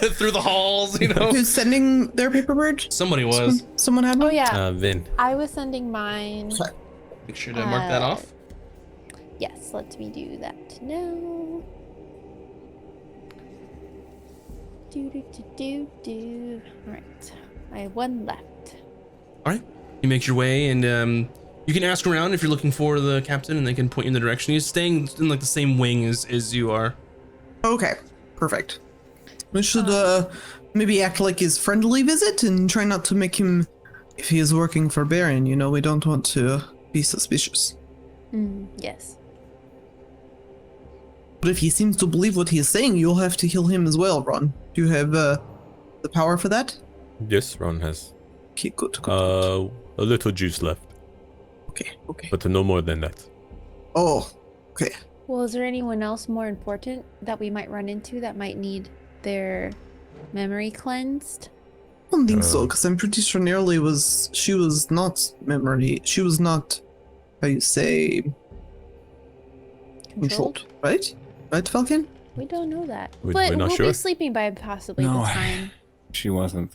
like, through the halls, you know. Who's sending their paper bird? Somebody was. Someone had Oh one? yeah, Vin. I was sending mine. Make sure to mark that off. Yes, let me do that now. Do. All right, I have one left. All right. You make your way, and you can ask around if you're looking for the captain, and they can point you in the direction. He's staying in like the same wing as you are. Okay, perfect. We should maybe act like his friendly visit and try not to make him, if he is working for Baron, you know, we don't want to be suspicious. Yes. But if he seems to believe what he is saying, you'll have to heal him as well, Ron. Do you have the power for that? Yes, Ron has. Okay, good. A little juice left, Okay. but no more than that. Oh, okay. Well, is there anyone else more important that we might run into that might need their memory cleansed? I don't think so, because I'm pretty sure she was not memory. She was not, how you say, controlled, right? Right, Falcon? We don't know that. We're But not we'll sure. be sleeping by possibly No, the time. she wasn't.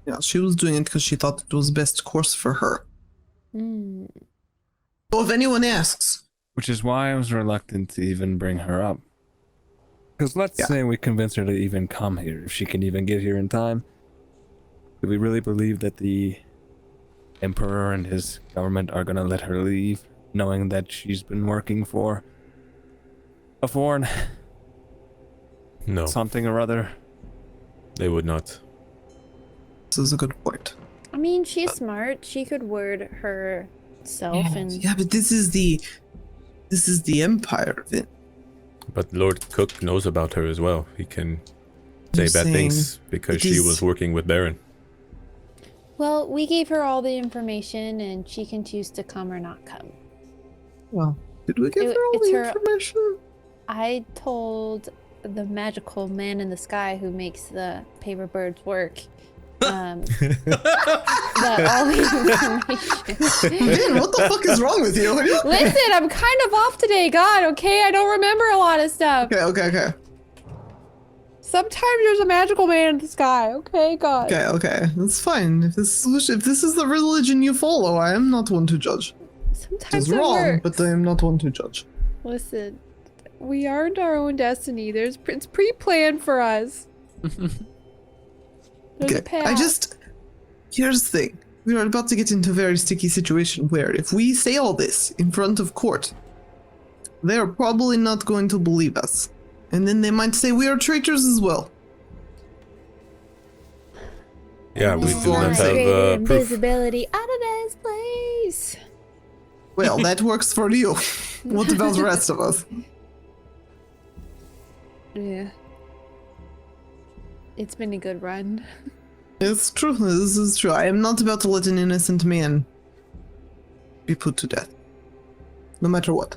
Yeah, she was doing it because she thought it was best course for her. Hmm. So if anyone asks, Which is why I was reluctant to even bring her up. Because let's Yeah. say we convince her to even come here, if she can even get here in time. Do we really believe that the Emperor and his government are gonna let her leave, knowing that she's been working for a foreign No, something or other? they would not. this is a good point. I mean, she's smart. She could word herself and Yeah, but this is the Empire, Vin. But Lord Cook knows about her as well. He can say I'm bad things saying because it she is- was working with Baron. well, we gave her all the information and she can choose to come or not come. Well, did we give It- her all it's the her- information? I told the magical man in the sky who makes the paper birds work that all the information. Vin, what the fuck is wrong with you? Listen, I'm kind of off today, God, okay? I don't remember a lot of stuff. Okay. Sometimes there's a magical man in the sky, okay, God. Okay. That's fine. If this is the religion you follow, I am not one to judge. Sometimes It's it wrong, works. but I am not one to judge. Listen, we aren't our own destiny. It's pre-planned for us. There's a Okay. path. Here's the thing. We are about to get into a very sticky situation where if we say all this in front of court, they're probably not going to believe us. And then they might say we are traitors as well. Yeah, we This do is not greater have proof. invisibility out of this place. Well, that works for you. What about the rest of us? Yeah. It's been a good run. It's true. This is true. I am not about to let an innocent man be put to death. No matter what.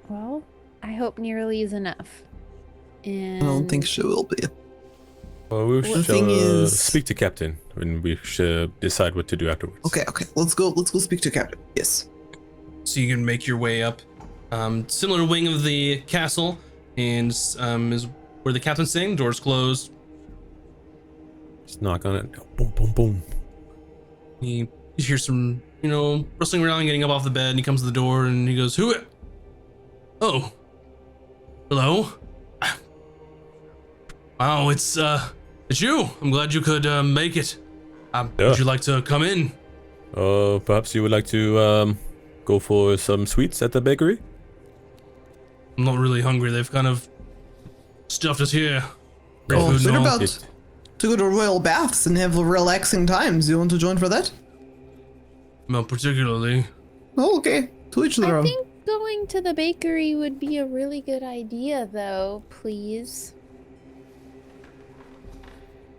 Well, I hope nearly is enough. And I don't think she will be. Well, we The shall thing is- speak to Captain and we should decide what to do afterwards. Okay. Let's go speak to Captain. Yes. So you can make your way up. Similar wing of the castle, and is where the captain's staying. Doors closed. Just knock on it. Boom, boom, boom. You hear some, rustling around, getting up off the bed, and he comes to the door and he goes, "Who? Oh, hello. Wow, it's you. I'm glad you could make it. Yeah. Would you like to come in?" Perhaps you would like to go for some sweets at the bakery? I'm not really hungry. They've kind of stuffed us here. Free Oh, food what and all. about to go to royal baths and have relaxing times? You want to join for that? Not particularly. Oh, okay. To each their I own. think going to the bakery would be a really good idea, though, please.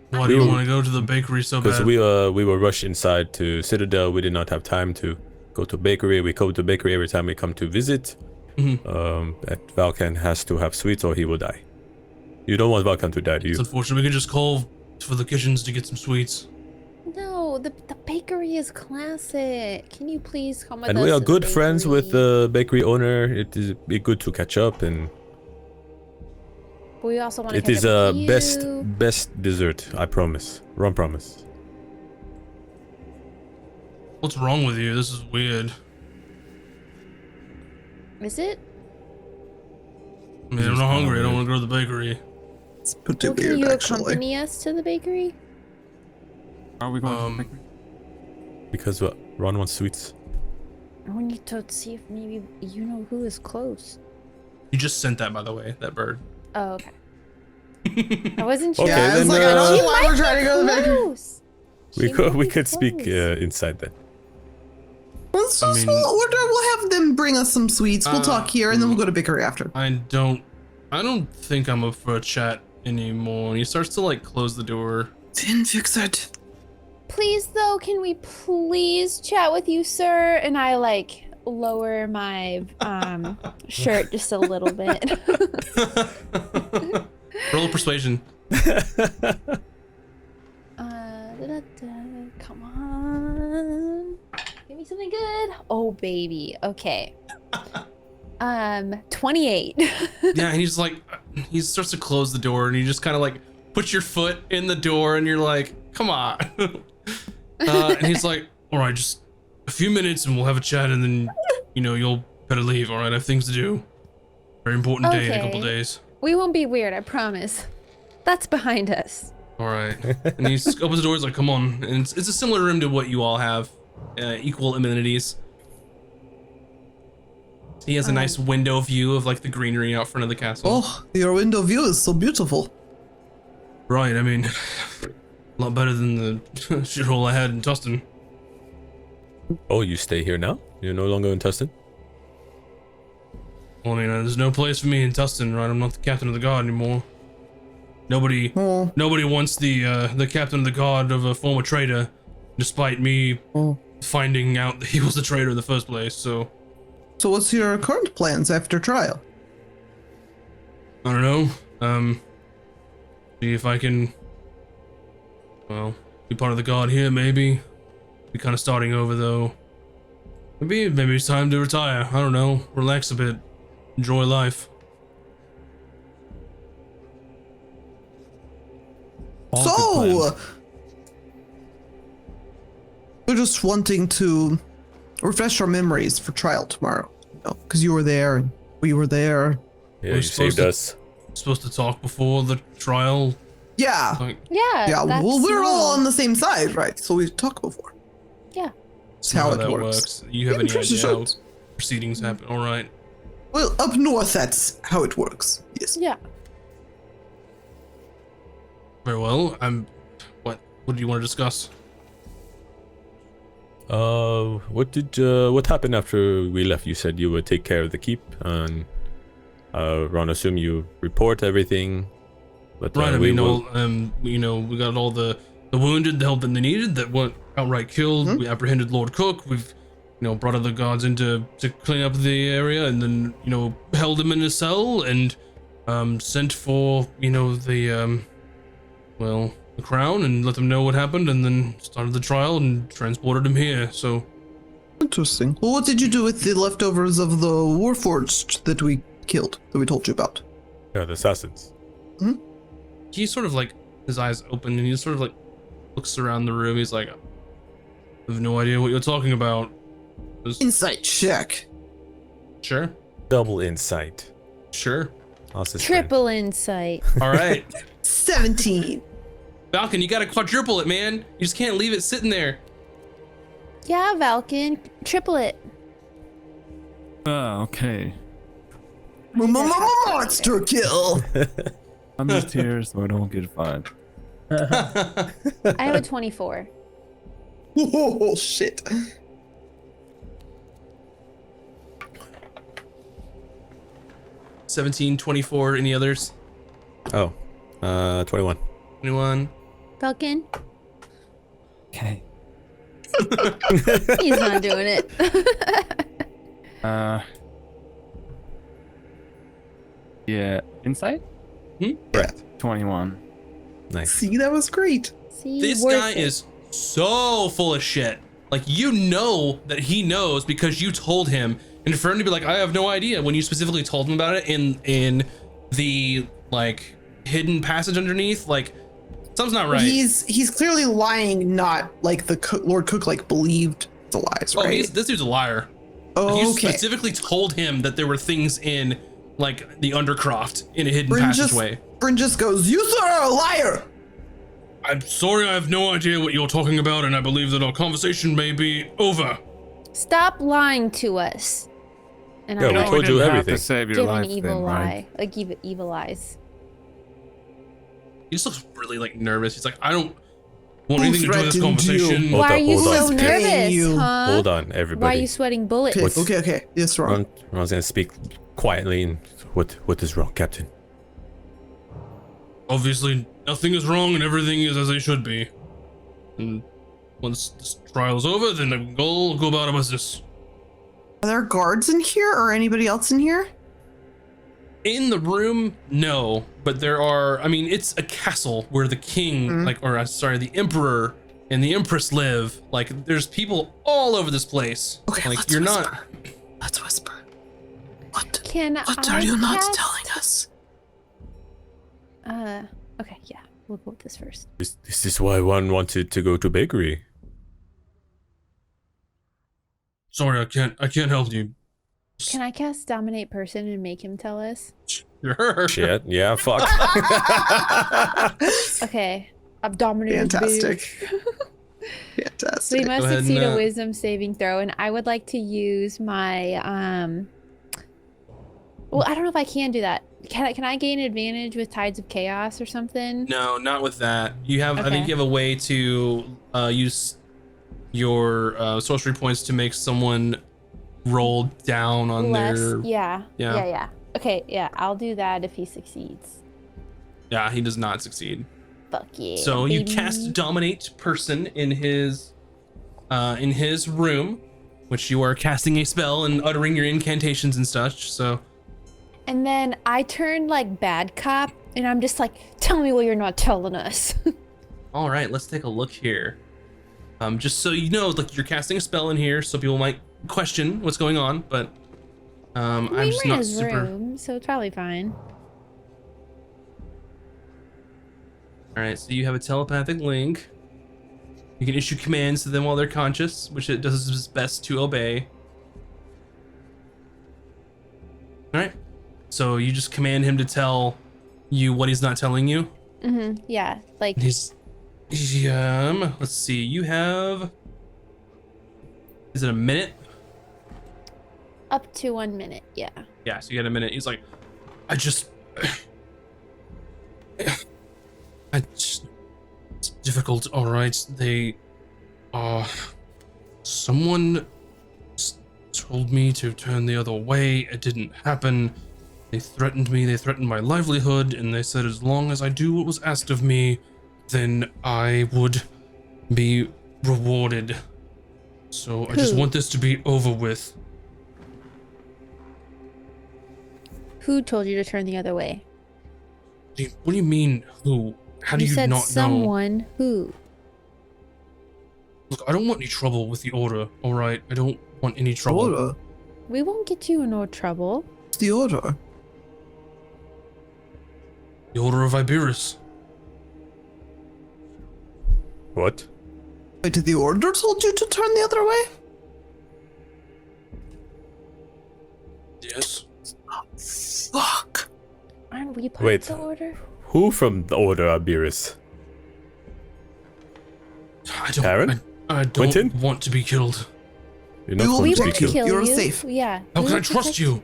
Why do you We- want to go to the bakery so Because bad? we were rushed inside to Citadel. We did not have time to go to bakery. We go to bakery every time we come to visit. Mhm. That Valkan has to have sweets or he will die. You don't want Valkan to die, do It's you? unfortunate. We could just call for the kitchens to get some sweets. No, the bakery is classic. Can you please come with And us we are to the good friends with bakery? the bakery owner. It is be good to catch up, and But we also want to it catch is up a with best you. dessert. I promise. Ron promise. What's wrong with you? This is weird. Is it? I mean, I'm not hungry. I don't want to go to the bakery. It's pretty Well, can weird, you actually. accompany us to the bakery? Are we going to Um, the bakery? Because Ron wants sweets. We need to see if maybe you know who is close. You just sent that, by the way, that bird. Oh, okay. I wasn't sure. Okay, Yeah, I was then, like, I don't uh, know why we're trying to go to the bakery. Close. We She could might we be could speak close. inside then. Let's I just, mean- we'll have them bring us some sweets. We'll talk here, and then we'll go to bakery after. I don't think I'm up for a chat anymore. And he starts to like close the door. Then fix it. Please, though, can we please chat with you, sir? And I like lower my shirt just a little bit. Roll a persuasion. Come on. Give me something good. Oh, baby. Okay. 28. Yeah, and he's like, he starts to close the door, and you just kind of like put your foot in the door, and you're like, come on. And he's like, all right, just a few minutes, and we'll have a chat, and then, you know, you'll better leave. All right, I have things to do. Very important day in a couple days. We won't be weird, I promise. That's behind us. All right. And he opens the door. He's like, come on. And it's a similar room to what you all have. Equal amenities. He has a nice window view of like the greenery out front of the castle. Oh, your window view is so beautiful. Right. I mean, a lot better than the shithole I had in Tustin. Oh, you stay here now? You're no longer in Tustin? Well, I mean, there's no place for me in Tustin, right? I'm not the captain of the guard anymore. Nobody wants the captain of the guard of a former traitor, despite me finding out that he was the traitor in the first place, so... So what's your current plans after trial? I don't know. See if I can, well, be part of the guard here, maybe. Be kind of starting over, though. Maybe it's time to retire. I don't know. Relax a bit. Enjoy life. So, we're just wanting to refresh our memories for trial tomorrow, you know, because you were there and we were there. Yeah, We're you saved us. Supposed to talk before the trial. Yeah. Like, Yeah. Well, we're all normal. on the same side, right? So we talked before. Yeah. That's how it that works. You have Yeah, any Patricia idea how should. proceedings happen? All right. Well, up north, that's how it works. Yes. Yeah. Very well. What do you want to discuss? What happened after we left? You said you would take care of the keep, and Ron, assume you report everything. But Right. I we mean, will... we got all the wounded, the help that they needed, that weren't outright killed. We apprehended Lord Cook. We've, brought other guards in to clean up the area, and then, held him in a cell and sent for, the crown and let them know what happened, and then started the trial and transported him here. So Interesting. Well, what did you do with the leftovers of the Warforged that we killed, that we told you about? Yeah, the assassins. he sort of like, his eyes open and he sort of like looks around the room. He's like, I have no idea what you're talking about. Insight check. Sure. Double insight. Sure. Triple insight. All right. 17. Falcon, you gotta quadruple it, man. You just can't leave it sitting there. Yeah, Valken. Triple it. Okay. Monster kill. I'm just here so I don't get fined. I have a 24. Oh, shit. $17, $24, any others? Oh, 21. Anyone? Falcon? Okay. He's not doing it. Yeah. Insight? Correct. 21. Nice. See, that was great. See, This worth guy it. is so full of shit. Like, you know that he knows because you told him. And for him to be like, I have no idea, when you specifically told him about it in the like hidden passage underneath, like something's not right. He's clearly lying, not like the Lord Cook like believed the lies, Oh, right? this dude's a liar. Oh, You okay. specifically told him that there were things in like the Undercroft in a hidden Bryn passageway. just goes, you sir are a liar. I'm sorry, I have no idea what you're talking about, and I believe that our conversation may be over. Stop lying to us. And Yeah, I'm we like, told you didn't have everything. to save your give life an evil then, lie. right? Like evil eyes. He just looks really like nervous. He's like, I don't want anything to do with this threatened you? conversation. Hold Why up, are you hold so on. nervous, You. huh? Hold on, Why are everybody. you sweating bullets? Okay. Yes, Ron. Ron's gonna speak quietly. And what is wrong, Captain? Obviously, nothing is wrong and everything is as it should be. And once this trial's over, then we can go about our business. Are there guards in here or anybody else in here? In the room, no, but there are. I mean, it's a castle where the king, the emperor and the empress live. Like, there's people all over this place. Okay, like let's you're whisper. not. Let's whisper. What What are you not telling us? Okay, yeah, we'll go with this first. This is why one wanted to go to bakery. Sorry, I can't help you. Can I cast Dominate Person and make him tell us? Sure. Shit, yeah, fuck. Okay, I'm dominating. Fantastic. So Fantastic. he must Go ahead succeed and, a wisdom saving throw, and I would like to use my well, I don't know if I can do that. Can I gain advantage with Tides of Chaos or something? No, not with that. You have. I think Okay. you have a way to use your sorcery points to make someone roll down on their. Yeah. Okay, yeah, I'll do that if he succeeds. Yeah, he does not succeed. Fuck yeah. So you baby. cast Dominate Person in his room, which you are casting a spell and uttering your incantations and such. So And then I turn like bad cop, and I'm just like, tell me what you're not telling us. all right, let's take a look here. Just so you know, like, you're casting a spell in here, so people might question what's going on, but I'm we're just in not his super. room, so it's probably fine. All right, so you have a telepathic link. You can issue commands to them while they're conscious, which it does its best to obey. All right, so you just command him to tell you what he's not telling you. Yeah, like He's, let's see, you have, is it a minute? up to 1 minute. Yeah. Yeah, so you got a minute. He's like, it's difficult, all right. Someone told me to turn the other way. It didn't happen. They threatened me, they threatened my livelihood, and they said as long as I do what was asked of me, then I would be rewarded. So I just Who? want this to be over with. Who told you to turn the other way? What do you mean, who? How do you said not know? someone. Who? Look, I don't want any trouble with the order, alright? I don't want any trouble. Order. We won't get you in no trouble. What's the order? The Order of Iberus. What? Wait, did the order told you to turn the other way? Yes. Fuck. Aren't we part Wait. of the order? Who from the Order Iberus? I don't, Karen? I don't Quentin? want to be killed. You're not We will going We to be won't killed. kill You're you. safe. Yeah. How we can I will trust protect you?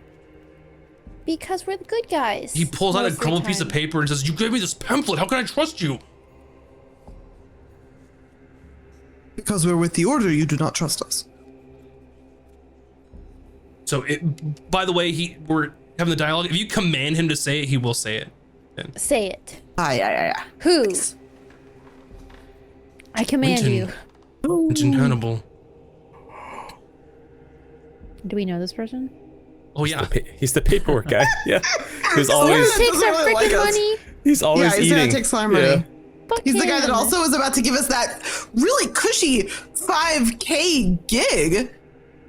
Because we're the good guys. He pulls out most a of the crumpled piece of time. paper and says, you gave me this pamphlet, how can I trust you? Because we're with the order, you do not trust us. So, by the way, we're having the dialogue. If you command him to say it, he will say it. Say it. Aye. Who? I command Quentin. you. It's in Hannibal. Do we know this person? Oh, yeah. He's the paperwork guy. Yeah. He's always Doesn't Takes our really like freaking us. money. he's always Yeah, he's eating. gonna take some money. Yeah. Fuck He's the guy that him. also was about to give us that really cushy 5K gig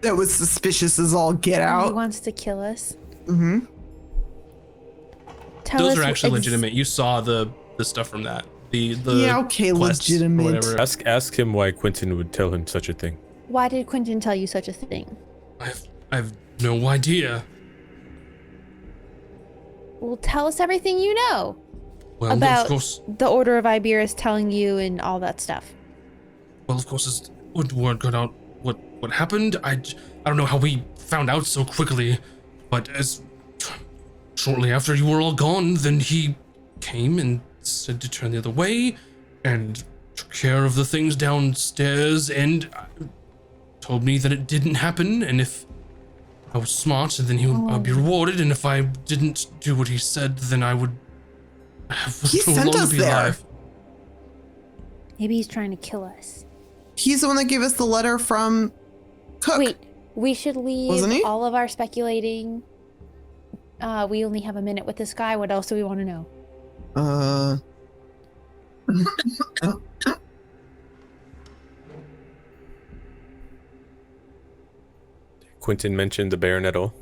that was suspicious as all get He out. wants to kill us. Mm-hmm. Tell Those us are actually ex- legitimate. You saw the stuff from that. The Yeah, okay, quests or legitimate. whatever. Ask him why Quentin would tell him such a thing. Why did Quentin tell you such a thing? I have no idea. Well, tell us everything you know Well, about of course, the Order of Iberus telling you and all that stuff. as word got out what happened. I don't know how we found out so quickly, but as shortly after you were all gone, then he came and said to turn the other way, and took care of the things downstairs, and told me that it didn't happen, and if I was smart, then I'd be rewarded, and if I didn't do what he said, then I would He no sent longer us be there. alive. Maybe he's trying to kill us. He's the one that gave us the letter from Cook. Wait, we should Wasn't he? leave all of our speculating. We only have a minute with this guy. What else do we want to know? Quentin mentioned the Baron at all?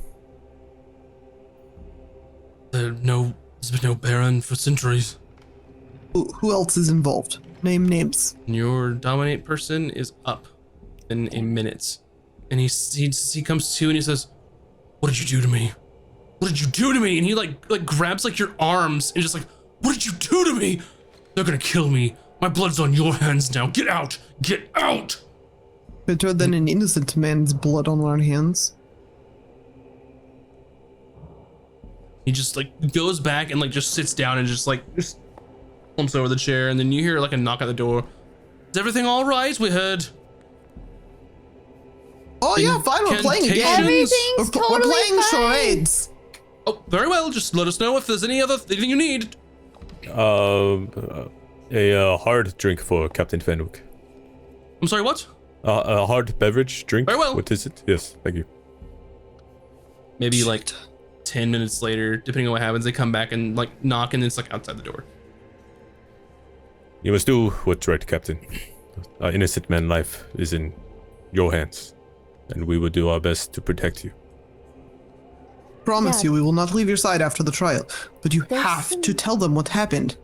There's been no Baron for centuries. Who else is involved? Name names. Your dominate person is up in a minute. And he comes to and he says, "What did you do to me? What did you do to me?" And he like grabs like your arms and just like, "What did you do to me? They're gonna kill me. My blood's on your hands now. Get out! Get out!" Better than an innocent man's blood on our hands. He just like goes back and like just sits down and just slumps over the chair, and then you hear like a knock at the door. "Is everything all right? We heard." Oh yeah, fine. We're playing again. Incantations. Everything's We're totally playing fine. charades. Oh, very well. Just let us know if there's anything you need. A hard drink for Captain Fenwick. I'm sorry, what? A hard beverage drink. Very well. What is it? Yes, thank you. Maybe like 10 minutes later, depending on what happens, they come back and like knock, and it's like outside the door. You must do what's right, Captain. Innocent man's life is in your hands, and we will do our best to protect you. Promise Yeah. you, we will not leave your side after the trial. But you There's have some- to tell them what happened.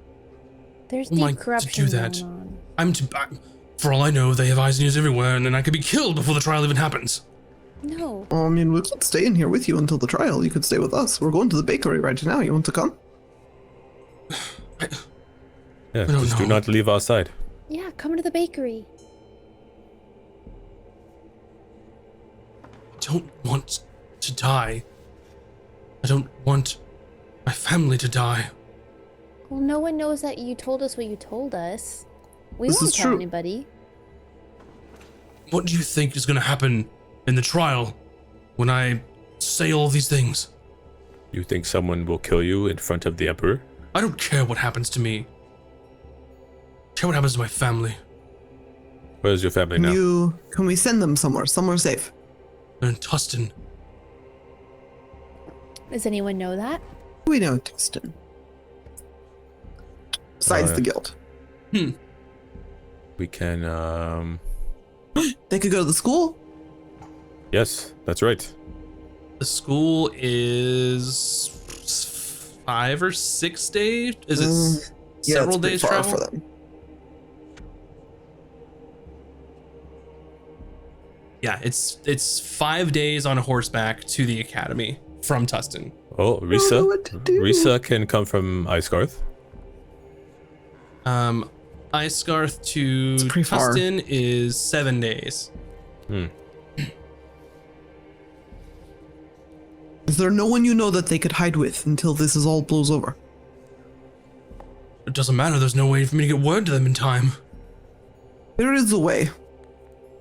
There's Oh my- deep to corruption do that. going on. For all I know, they have eyes and ears everywhere, and then I could be killed before the trial even happens. No. I mean, we could stay in here with you until the trial. You could stay with us. We're going to the bakery right now. You want to come? Yeah, don't just do know. not leave our side. Yeah, come to the bakery. I don't want to die. I don't want my family to die. Well, no one knows that you told us what you told us. We This won't is tell true. anybody. What do you think is going to happen in the trial when I say all these things? You think someone will kill you in front of the Emperor? I don't care what happens to me. I care what happens to my family. Where's your family now? Can we send them somewhere safe? They're in Tustin. Does anyone know that? We know Tustin. Besides yeah. the guild. We can, They could go to the school. yes, that's right. The school is 5 or 6 days. Is it Yeah, several it's pretty days far travel? for them. Yeah, it's 5 days on horseback to the academy from Tustin. Oh, I don't know Risa. what to do. Risa can come from Icegarth. Icegarth to It's pretty far. Tustin is 7 days. Is there no one you know that they could hide with until this is all blows over? It doesn't matter. There's no way for me to get word to them in time. There is a way.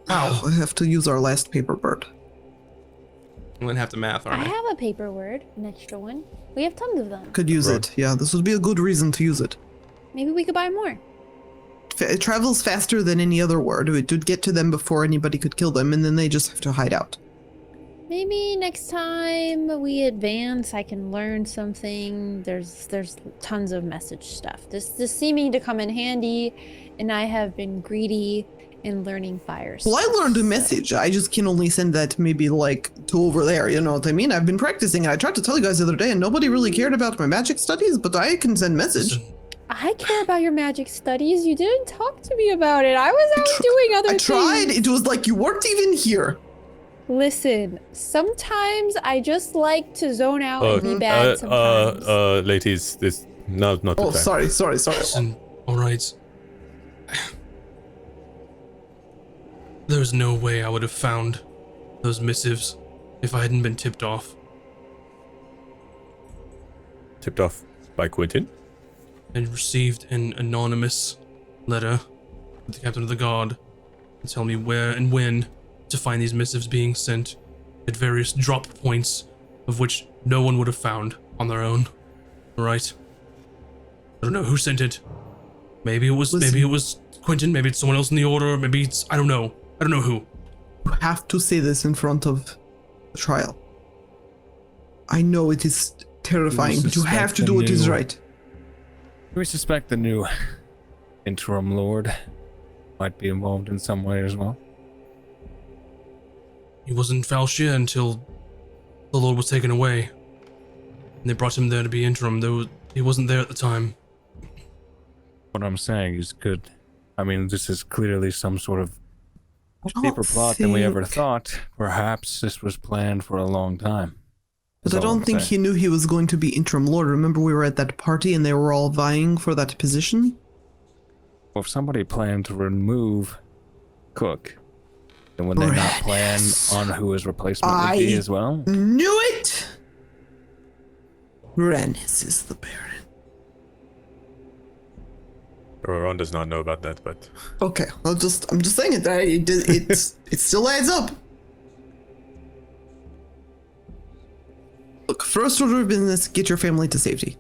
How? I have to use our last paper bird. I'm gonna have to math, I aren't I? have a paper word, an extra one. We have tons of them. Could use Right. it. Yeah, this would be a good reason to use it. Maybe we could buy more. It travels faster than any other word. It would get to them before anybody could kill them, and then they just have to hide out. Maybe next time we advance, I can learn something. There's tons of message stuff. This seeming to come in handy, and I have been greedy in learning fire. Well, I stuff, learned a so- message. I just can only send that maybe like to over there. You know what I mean? I've been practicing. I tried to tell you guys the other day, and nobody really cared about my magic studies. But I can send message. Listen, I care about your magic studies. You didn't talk to me about it. I was out doing other I things. tried. It was like you weren't even here. Listen, sometimes I just like to zone out and be bad sometimes. ladies, this not the Oh, time. sorry. listen, all right. There's no way I would have found those missives if I hadn't been tipped off. Tipped off by Quentin. I received an anonymous letter from the captain of the guard to tell me where and when to find these missives being sent at various drop points of which no one would have found on their own. Right? I don't know who sent it. Maybe it was Quentin, maybe it's someone else in the order, maybe it's, I don't know who. You have to say this in front of the trial. I know it is terrifying, but you have to do what is right. We suspect the new interim lord might be involved in some way as well. He wasn't Falshir until the Lord was taken away. And they brought him there to be interim, though he wasn't there at the time. What I'm saying is good. I mean, this is clearly some sort of deeper plot than we ever thought. Perhaps this was planned for a long time. But I don't think he knew he was going to be interim lord. Remember we were at that party and they were all vying for that position? Well, if somebody planned to remove Cook, then would they not plan on who his replacement would be as well? Knew it! Rennis is the Baron. Ron does not know about that, but Okay, I'm just saying it. It still adds up. Look, first order of business, get your family to safety.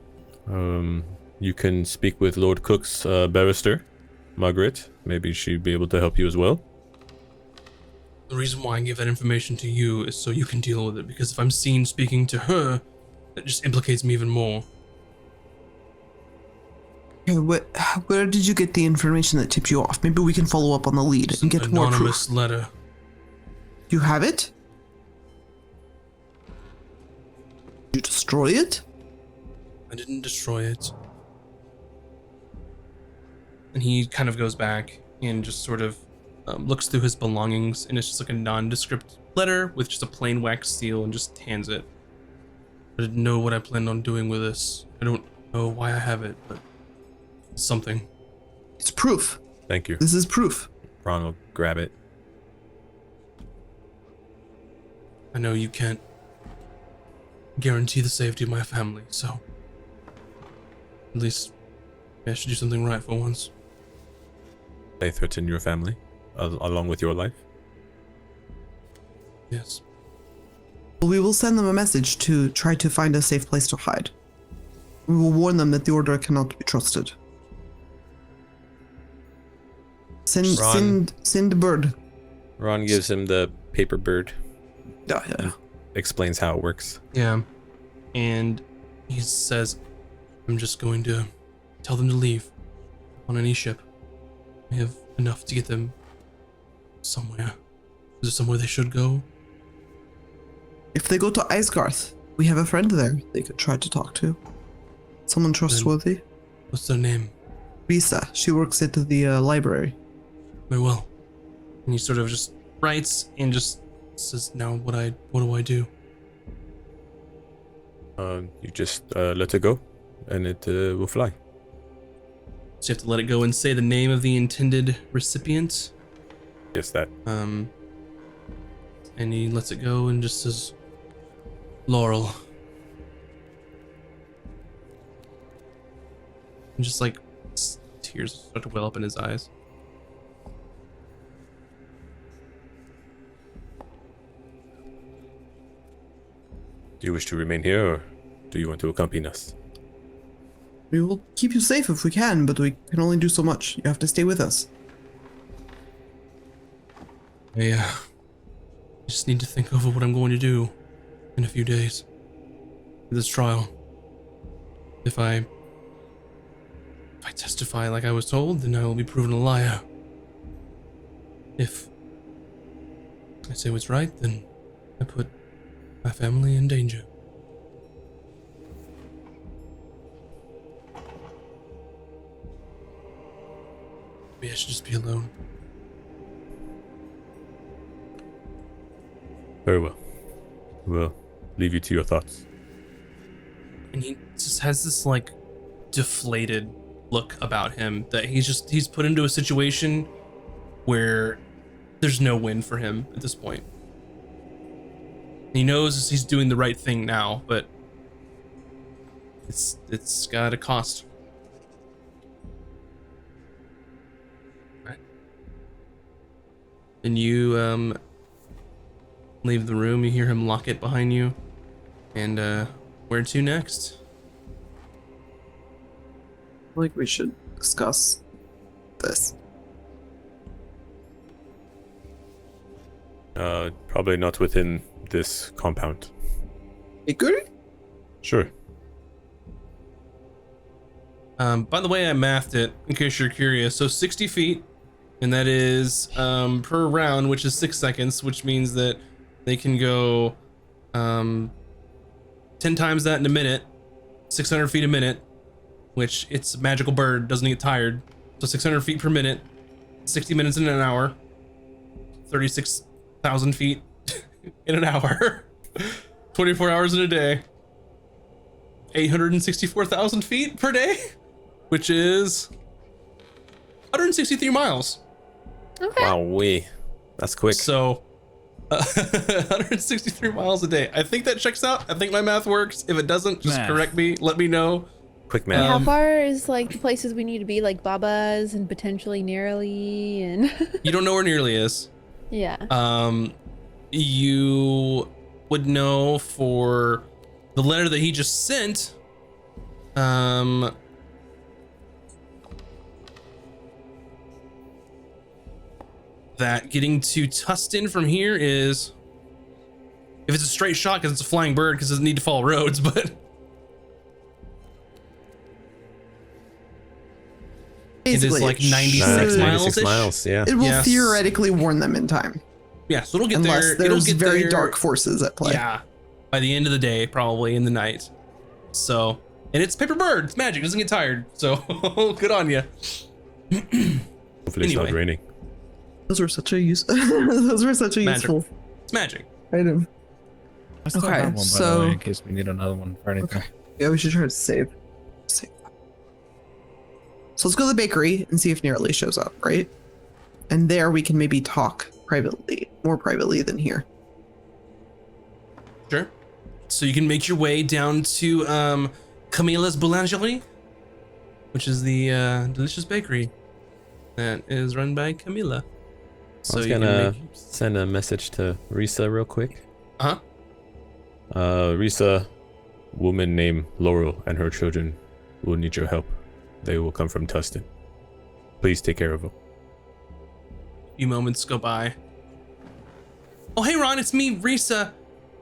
you can speak with Lord Cook's barrister, Margaret. Maybe she'd be able to help you as well. The reason why I give that information to you is so you can deal with it, because if I'm seen speaking to her, that just implicates me even more. Okay, where did you get the information that tipped you off? Maybe we can follow up on the lead It's and an get more anonymous proof. letter. You have it? You destroy it? I didn't destroy it. And he kind of goes back and just sort of looks through his belongings, and it's just like a nondescript letter with just a plain wax seal, and just hands it. I didn't know what I planned on doing with this. I don't know why I have it, but it's something. It's proof. Thank you. This is proof. Ron will grab it. I know you can't guarantee the safety of my family, so at least I should do something right for once. They threaten your family, along with your life. Yes. We will send them a message to try to find a safe place to hide. We will warn them that the order cannot be trusted. Send a bird. Ron gives him the paper bird. Yeah. Explains how it works. Yeah. And he says, I'm just going to tell them to leave on any ship. I have enough to get them somewhere. Is there somewhere they should go? If they go to Isgarth, we have a friend there they could try to talk to. Someone trustworthy. What's their name? Risa. She works at the library. Very well. And he sort of just writes and just says, now what do I do? You just let it go, and it will fly. So you have to let it go and say the name of the intended recipient. Yes, that. And he lets it go and just says, Laurel. And just like tears start to well up in his eyes. Do you wish to remain here, or do you want to accompany us? We will keep you safe if we can, but we can only do so much. You have to stay with us. I just need to think over what I'm going to do in a few days for this trial. If I testify like I was told, then I will be proven a liar. If I say what's right, then I put my family in danger. Maybe I should just be alone. Very well. We'll leave you to your thoughts. And he just has this like deflated look about him that he's put into a situation where there's no win for him at this point. He knows he's doing the right thing now, but it's got a cost. Right. And you leave the room. You hear him lock it behind you. And where to next? I think we should discuss this. Probably not within this compound. Bakery? Sure. By the way, I mathed it in case you're curious. So 60 feet, and that is per round, which is 6 seconds, which means that they can go 10 times that in a minute, 600 feet a minute, which it's a magical bird, doesn't get tired. So 600 feet per minute, 60 minutes in an hour, 36,000 feet in an hour, 24 hours in a day, 864,000 feet per day, which is 163 miles. Okay. Wow, that's quick. So 163 miles a day. I think that checks out. I think my math works. If it doesn't, just Math. correct me. Let me know. Quick And man. how far is like the places we need to be, like Baba's and potentially Nearly and You don't know where Nearly is. yeah. You would know for the letter that he just sent. That getting to Tustin from here is, if it's a straight shot because it's a flying bird because it doesn't need to follow roads, but it is Basically, like it 96 should- miles. 96 miles, yeah. It will Yes. theoretically warn them in time, Yeah, so it'll get unless there. It'll there's get very there, dark forces at play. Yeah, by the end of the day, probably in the night. So, and it's paper bird. It's magic. It doesn't get tired. So, good on you. Hopefully it's not Anyway. raining. Those were such a those were such a Magic. useful It's magic. item. I still Okay, have one, by so- the way, in case we need another one for anything. Yeah, we should try to save. So let's go to the bakery and see if Nearly shows up, right? And there we can maybe talk privately, more privately than here. Sure. So you can make your way down to Camilla's Boulangerie, which is the delicious bakery that is run by Camilla. I was you can gonna make- send a message to Risa real quick. Uh-huh. Risa, woman named Laurel and her children will need your help. They will come from Tustin. Please take care of them. A few moments go by. Oh, hey Ron, it's me, Risa.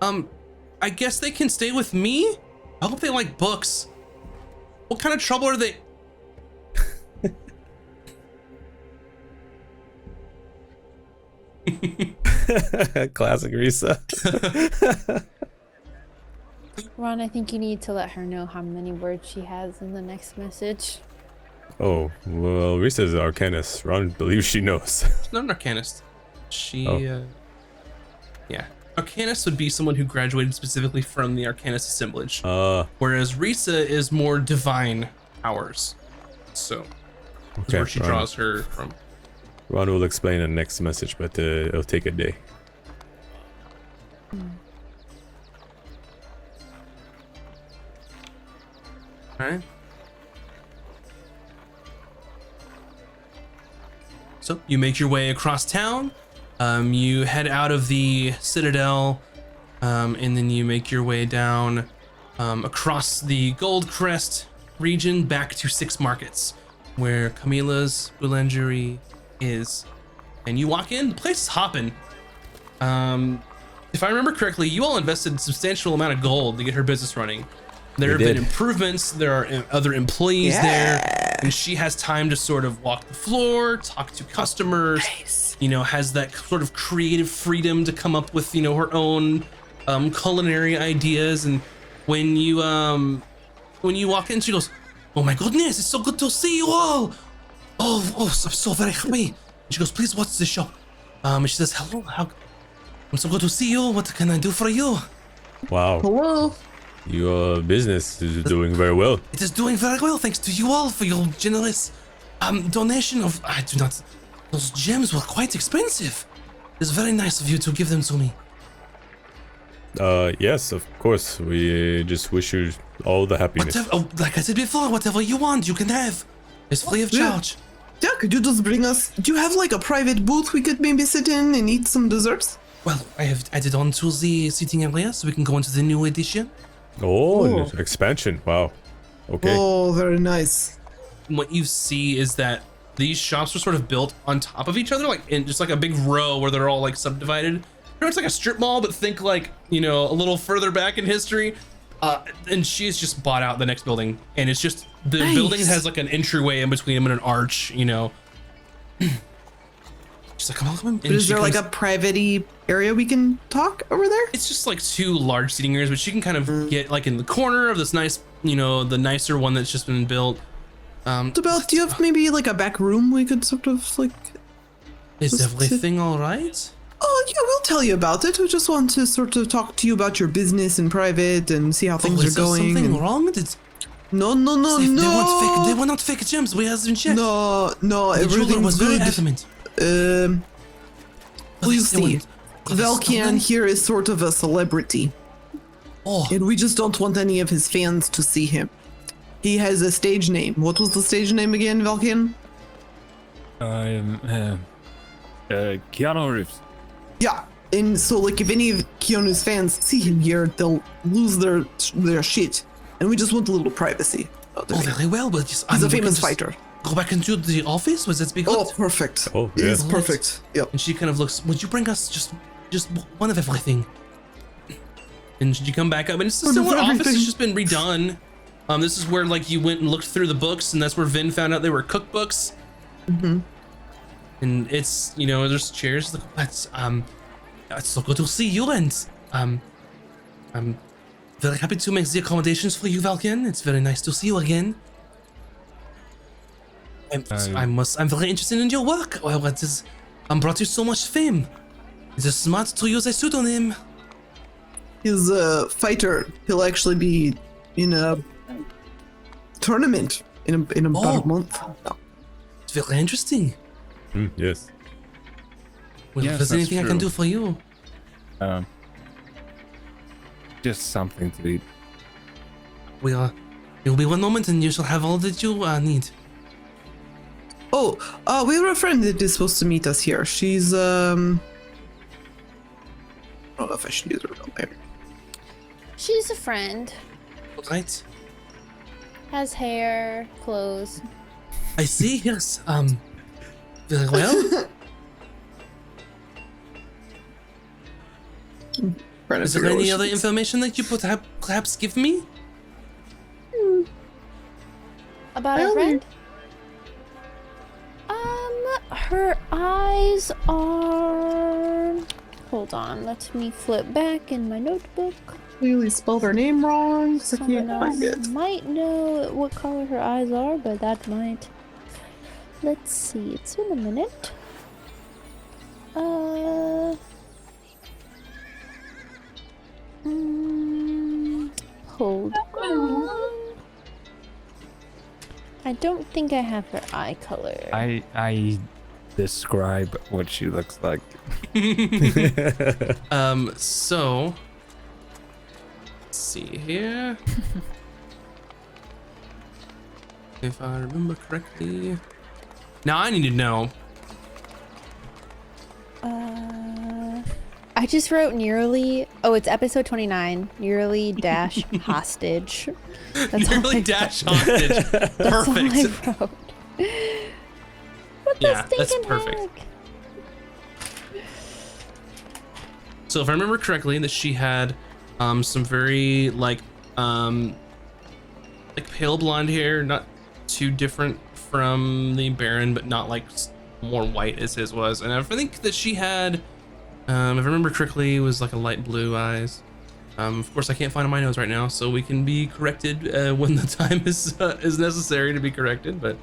I guess they can stay with me? I hope they like books. What kind of trouble are they? Classic Risa. Ron, I think you need to let her know how many words she has in the next message. Oh, well, Risa's an arcanist. Ron believes she knows. She's not an arcanist. She, Oh. yeah. Arcanist would be someone who graduated specifically from the Arcanist assemblage, whereas Risa is more divine powers. So, that's okay. where she draws her from. Ron will explain in the next message, but it'll take a day. Alright. So you make your way across town. You head out of the Citadel, and then you make your way down across the Gold Crest region back to Six Markets, where Camilla's Boulangerie is. And you walk in, the place is hopping. If I remember correctly, you all invested a substantial amount of gold to get her business running. There have been did. improvements, there are other employees there, and she has time to sort of walk the floor, talk to customers, you know, has that sort of creative freedom to come up with, you know, her own culinary ideas. And when you walk in, she goes, "Oh my goodness, it's so good to see you all. Oh, I'm so very happy." And she goes, "Please watch the show." And she says, "Hello, I'm so good to see you. What can I do for you?" Wow, Hello. your business is doing very well. It is doing very well, thanks to you all for your generous donation of. I do not. Those gems were quite expensive. It's very nice of you to give them to me. Yes, of course. We just wish you all the happiness. Whatever, oh, like I said before, whatever you want, you can have. It's free of Yeah. charge. Yeah, could you just bring us? Do you have like a private booth we could maybe sit in and eat some desserts? Well, I have added on to the seating area, so we can go into the new edition. Oh, Oh. expansion. Wow. Okay. Oh, very nice. What you see is that these shops are sort of built on top of each other, like in just like a big row where they're all like subdivided. pretty much like a strip mall, but think like, you know, a little further back in history. And she's just bought out the next building, and it's just the building has like an entryway in between them and an arch, you know. She's like, come on. But is there like a private area we can talk over there? It's just like 2 large seating areas, but she can kind of get like in the corner of this nice, you know, the nicer one that's just been built. Do you have maybe like a back room we could sort of like? Is everything all right? Oh yeah, we'll tell you about it. We just want to sort of talk to you about your business in private and see how things is are going. Something and... wrong? No. They were not fake gems. We have been checked. No, The jeweler everything's was very good. adamant. Well, you see, Valkian here is sort of a celebrity. Oh, And we just don't want any of his fans to see him. He has a stage name. What was the stage name again, Valkian? Keanu Reeves. Yeah. And so, like, if any of Keanu's fans see him here, they'll lose their shit. And we just want a little privacy. very well, but just, He's a famous fighter. Go back into the office. Was that be good? Oh, perfect. Oh, It yeah. is perfect. Yep. And she kind of looks. Would you bring us just one of everything? And you come back up, and it's the One of similar office. everything. It's just been redone. This is where like you went and looked through the books, and that's where Vin found out they were cookbooks. Mm-hmm. And it's, you know, there's chairs. It's so good to see you, and I'm very happy to make the accommodations for you, Valken. It's very nice to see you again. I'm very interested in your work. Well, it is brought you so much fame. It is smart to use a pseudonym. He's a fighter. He'll actually be in a tournament in about a month. It's very interesting. Yes. Well, Yes, if there's that's anything I can true. do for you. Just something to eat. It will be one moment and you shall have all that you need. Oh, we have a friend that is supposed to meet us here. She's I don't know if I should use her real name. She's a friend. Right? Has hair, clothes. I see, yes. Very well. Trying to Is there figure out any what other she is. information that you perhaps give me? About I a only- friend? Her eyes are... Hold on, let me flip back in my notebook. Clearly spelled her name wrong. So I can't Someone find else it. might know what color her eyes are, but that might... Let's see, it's been a minute. Hold on. I don't think I have her eye color. I describe what she looks like. So let's see here. If I remember correctly. Now I need to know. I just wrote nearly. Oh, it's episode 29. Nearly dash hostage. That's all Nearly I dash wrote. hostage. That's all Perfect. I wrote. What the Yeah, that's stinking perfect. heck? So if I remember correctly, that she had some very like pale blonde hair, not too different from the Baron, but not like more white as his was. And I think that she had, if I remember correctly, was like a light blue eyes. Of course, I can't find on my nose right now, so we can be corrected when the time is necessary to be corrected. But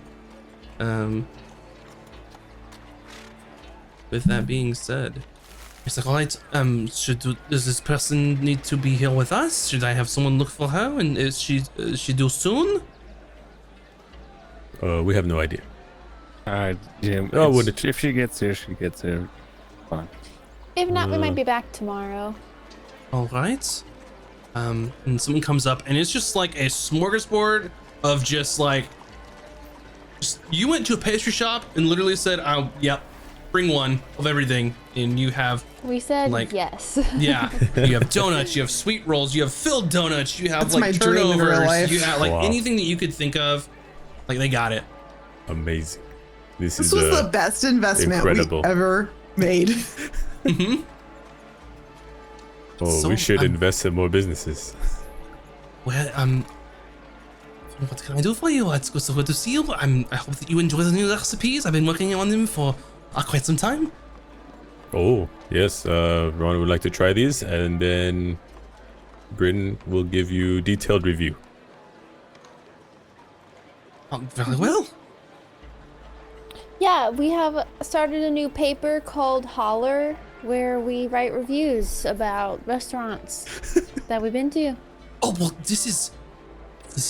with that being said, it's like, all right. Does this person need to be here with us? Should I have someone look for her? And is she due soon? We have no idea. Yeah, Oh, it's- would it- if she gets here, she gets here. Fine. If not, we might be back tomorrow. All right. And someone comes up, and it's just like a smorgasbord of just you went to a pastry shop and literally said, "Oh, yep, bring one of everything," and you have We said Like- yes. yeah, you have donuts, you have sweet rolls, you have filled donuts, you have That's my dream in real turnovers, life. you have like Wow. anything that you could think of, like they got it. Amazing. This This is was the best investment incredible. we ever made. Oh, So, we should invest in more businesses. Well, what can I do for you? It's so good to see you. I hope that you enjoy the new recipes. I've been working on them for quite some time. Oh, yes. Ron would like to try these, and then Bryn will give you detailed review. Very well. Yeah, we have started a new paper called Holler where we write reviews about restaurants that we've been to. Oh well, this is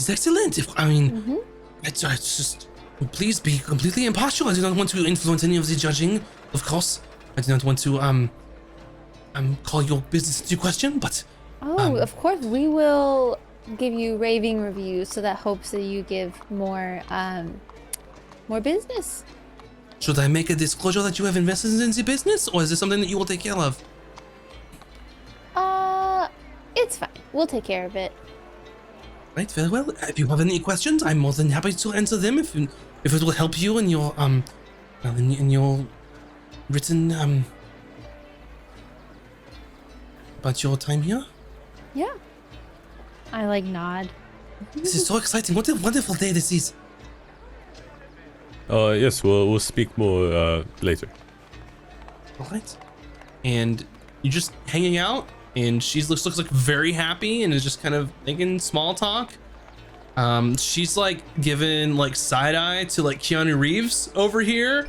excellent. If I mean, it's just please be completely impartial. I do not want to influence any of the judging, of course. I do not want to call your business into question, but Oh, of course, we will give you raving reviews, so that hopes that you give more business. should I make a disclosure that you have invested in the business, or is this something that you will take care of? It's fine. We'll take care of it. Right, very well. If you have any questions, I'm more than happy to answer them. If it will help you in your in your written about your time here. Yeah. I like nod. This is so exciting. What a wonderful day this is. Yes, we'll speak more later. All right. And you're just hanging out, and she looks like very happy and is just kind of making small talk. She's like giving like side eye to like Keanu Reeves over here.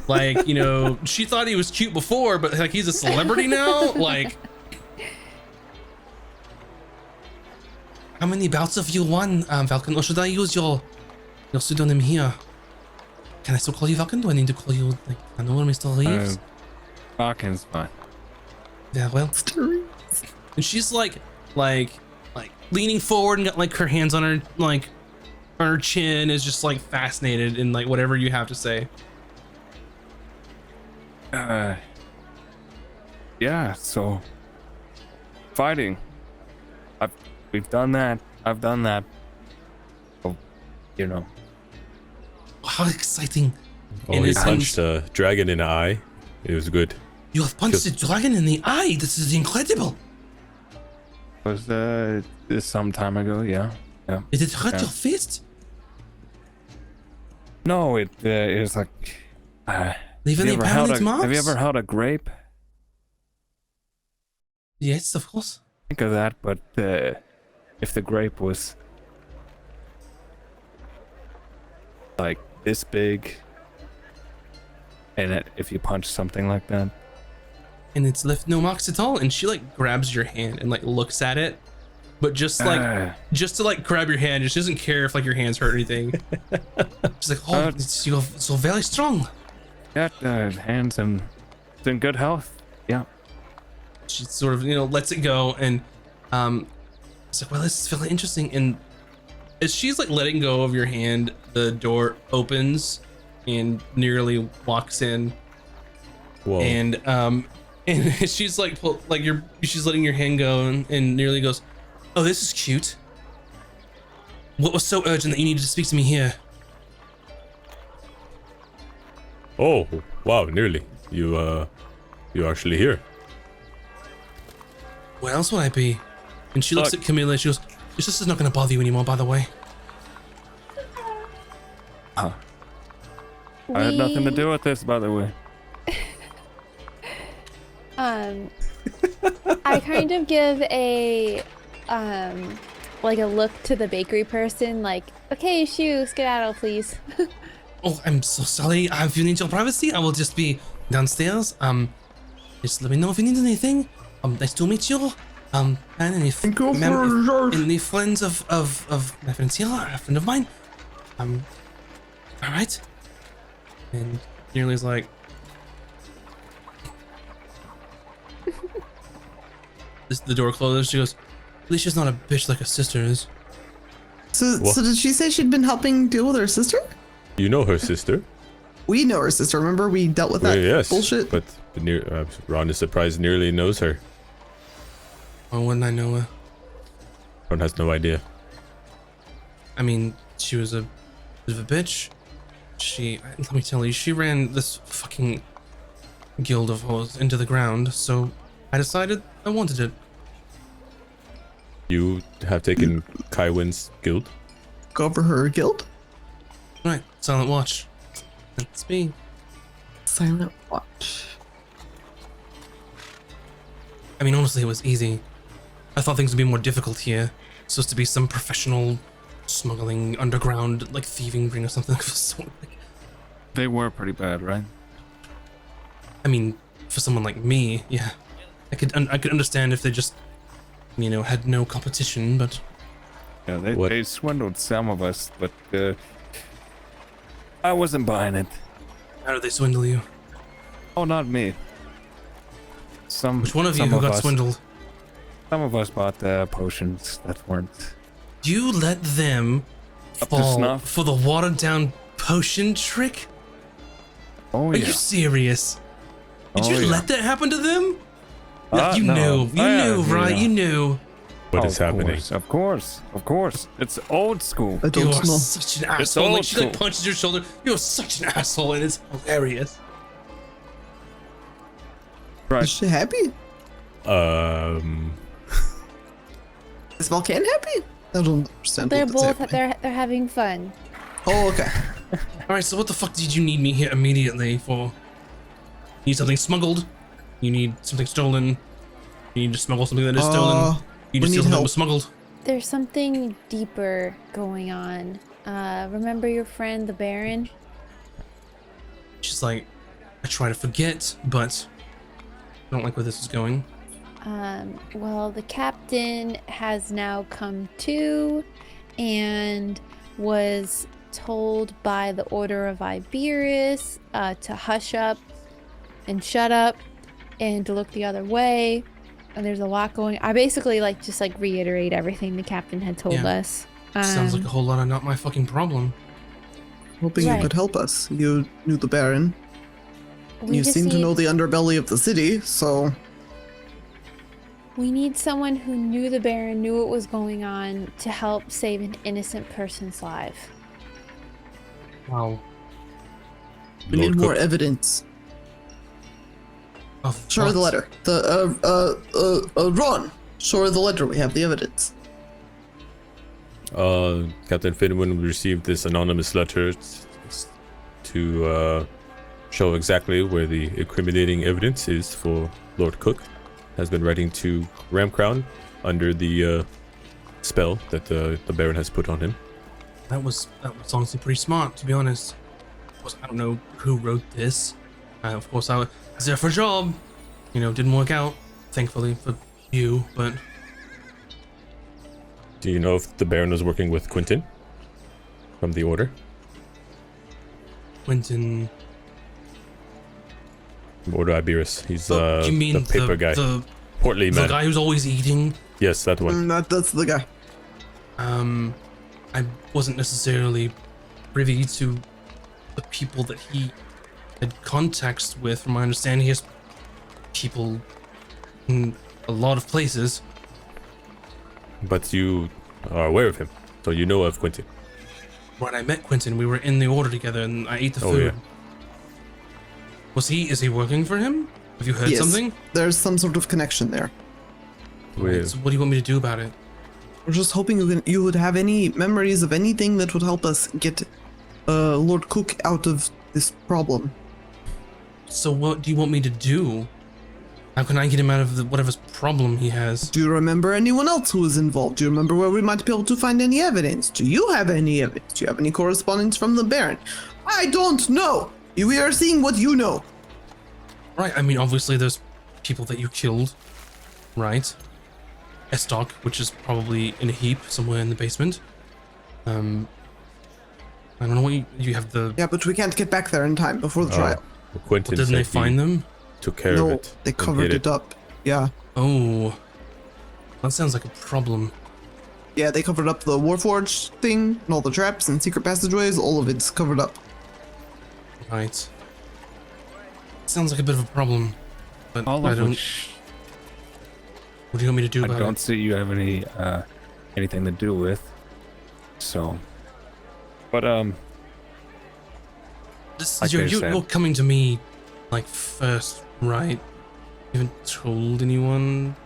Like, you know, she thought he was cute before, but like he's a celebrity now. Like, how many bouts have you won, Falcon? Or should I use your pseudonym here? Can I still call you Falcon? Do I need to call you like I know when Mr. Reeves? Falcon's fine. Yeah, well. And she's like leaning forward and got like her hands on her chin, is just like fascinated in like whatever you have to say. Yeah, so fighting. We've done that. I've done that. Oh, you know. How exciting. Oh, And he it punched seems- a dragon in the eye. It was good. You have punched a dragon in the eye. This is incredible. Was this some time ago? Yeah. Did it hurt Yeah. your fist? No, it is like. Leave any permanent marks? Have you ever held a grape? Yes, of course. Think of that, but if the grape was like this big, and if you punch something like that. And it's left no marks at all. And she like grabs your hand and like looks at it, but just like just to like grab your hand. She doesn't care if like your hands hurt or anything. She's like, oh, you're so very strong. Yeah, hands and it's in good health. Yeah. She sort of, you know, lets it go, and it's like, well, this is really interesting. And as she's like letting go of your hand, the door opens and nearly walks in. Whoa. And she's like she's letting your hand go, and nearly goes, oh, this is cute. What was so urgent that you needed to speak to me here? Oh, wow, nearly. You actually here. Where else would I be? And she looks Look. at Camilla. She goes, your sister's not gonna bother you anymore, by the way. I had nothing to do with this, by the way. I kind of give a like a look to the bakery person, like, okay, shoo, skedaddle, please. Oh, I'm so sorry. If you need your privacy, I will just be downstairs. Just let me know if you need anything. Nice to meet you. And any any friends of my friends here, a friend of mine. All right. And Nearly's like, the door closes. She goes, at least she's not a bitch like a sister is. So What? did she say she'd been helping deal with her sister? You know her sister. We know her sister. Remember we dealt with that Well, yes, bullshit? but Ron is surprised nearly knows her. Why wouldn't I know her? Ron has no idea. I mean, she was a bit of a bitch. Let me tell you, she ran this fucking guild of hoes into the ground, so I decided I wanted it. You have taken Kaiwin's guild. Cover her guild. Right, Silent Watch. That's me. Silent Watch. I mean, honestly, it was easy. I thought things would be more difficult here. It's supposed to be some professional smuggling, underground, like thieving ring or something. They were pretty bad, right? I mean, for someone like me, yeah. I could understand if they just, you know, had no competition, but Yeah, What? they swindled some of us, but I wasn't buying it. how did they swindle you? Oh, not me. Which one of you some who got us- swindled? Some of us bought potions that weren't You let them up to fall snuff. for the watered down potion trick? Oh Are yeah. you serious? Did Oh, you yeah. let that happen to them? Ah, you no. knew, right? Yeah. You knew. What is happening? Of course. It's old school. I You don't are know. such an asshole. Like old she like school. punches your shoulder. You're such an asshole, and it's hilarious. Right. Is she happy? Is Volcan happy? I don't understand. They're what's both happening. they're having fun. Oh, okay. All right, so what the fuck did you need me here immediately for? You need something smuggled? You need something stolen? You need to smuggle something that is stolen? You we just need steal something that help. was smuggled? There's something deeper going on. Remember your friend the Baron? She's like, I try to forget, but I don't like where this is going. Well, the captain has now come to and was told by the Order of Iberis to hush up and shut up and to look the other way. And there's a lot going. I basically just reiterate everything the captain had told Yeah. us. Sounds like a whole lot of not my fucking problem. Hoping you Right. could help us. You knew the Baron. we You just seem to need- know the underbelly of the city, so We need someone who knew the Baron, knew what was going on to help save an innocent person's life. Wow. we need Lord more Cook. evidence. Of Show her the what? letter. Ron. Show her the letter. We have the evidence. Captain Finwin received this anonymous letter to show exactly where the incriminating evidence is for Lord Cook. Has been writing to Ramcrown under the spell that the Baron has put on him. That was honestly pretty smart, to be honest. Of course, I don't know who wrote this. Of course, I was there for a job. You know, didn't work out, thankfully for you, but Do you know if the Baron was working with Quentin from the Order? Quentin... Order Iberis. He's Oh, you mean the paper guy. The Portly man. guy who's always eating? Yes, that one. That's the guy. I wasn't necessarily privy to the people that he had contacts with. From my understanding, he has people in a lot of places. But you are aware of him, so you know of Quentin. When I met Quentin, we were in the Order together, and I ate the Oh, food. yeah. Is he working for him? Have you heard Yes. something? There's some sort of connection there. We're- So what do you want me to do about it? We're just hoping you would have any memories of anything that would help us get Lord Cook out of this problem. So what do you want me to do? How can I get him out of whatever's problem he has? Do you remember anyone else who was involved? Do you remember where we might be able to find any evidence? Do you have any evidence? Do you have any correspondence from the Baron? I don't know! We are seeing what you know. Right, I mean, obviously there's people that you killed, right? Estoc, which is probably in a heap somewhere in the basement. I don't know what you have the... Yeah, but we can't get back there in time before the Oh, trial. Quentin Didn't they said he find them? took care of No, it. they and covered hid it up. Yeah. Oh. That sounds like a problem. Yeah, they covered up the Warforged thing, and all the traps and secret passageways, all of it's covered up. Right. Sounds like a bit of a problem. But All I of don't... which What do you want me to do I about don't it? see you have any anything to do with. So, but This like is they said. you're coming to me, like, first, right? You haven't told anyone?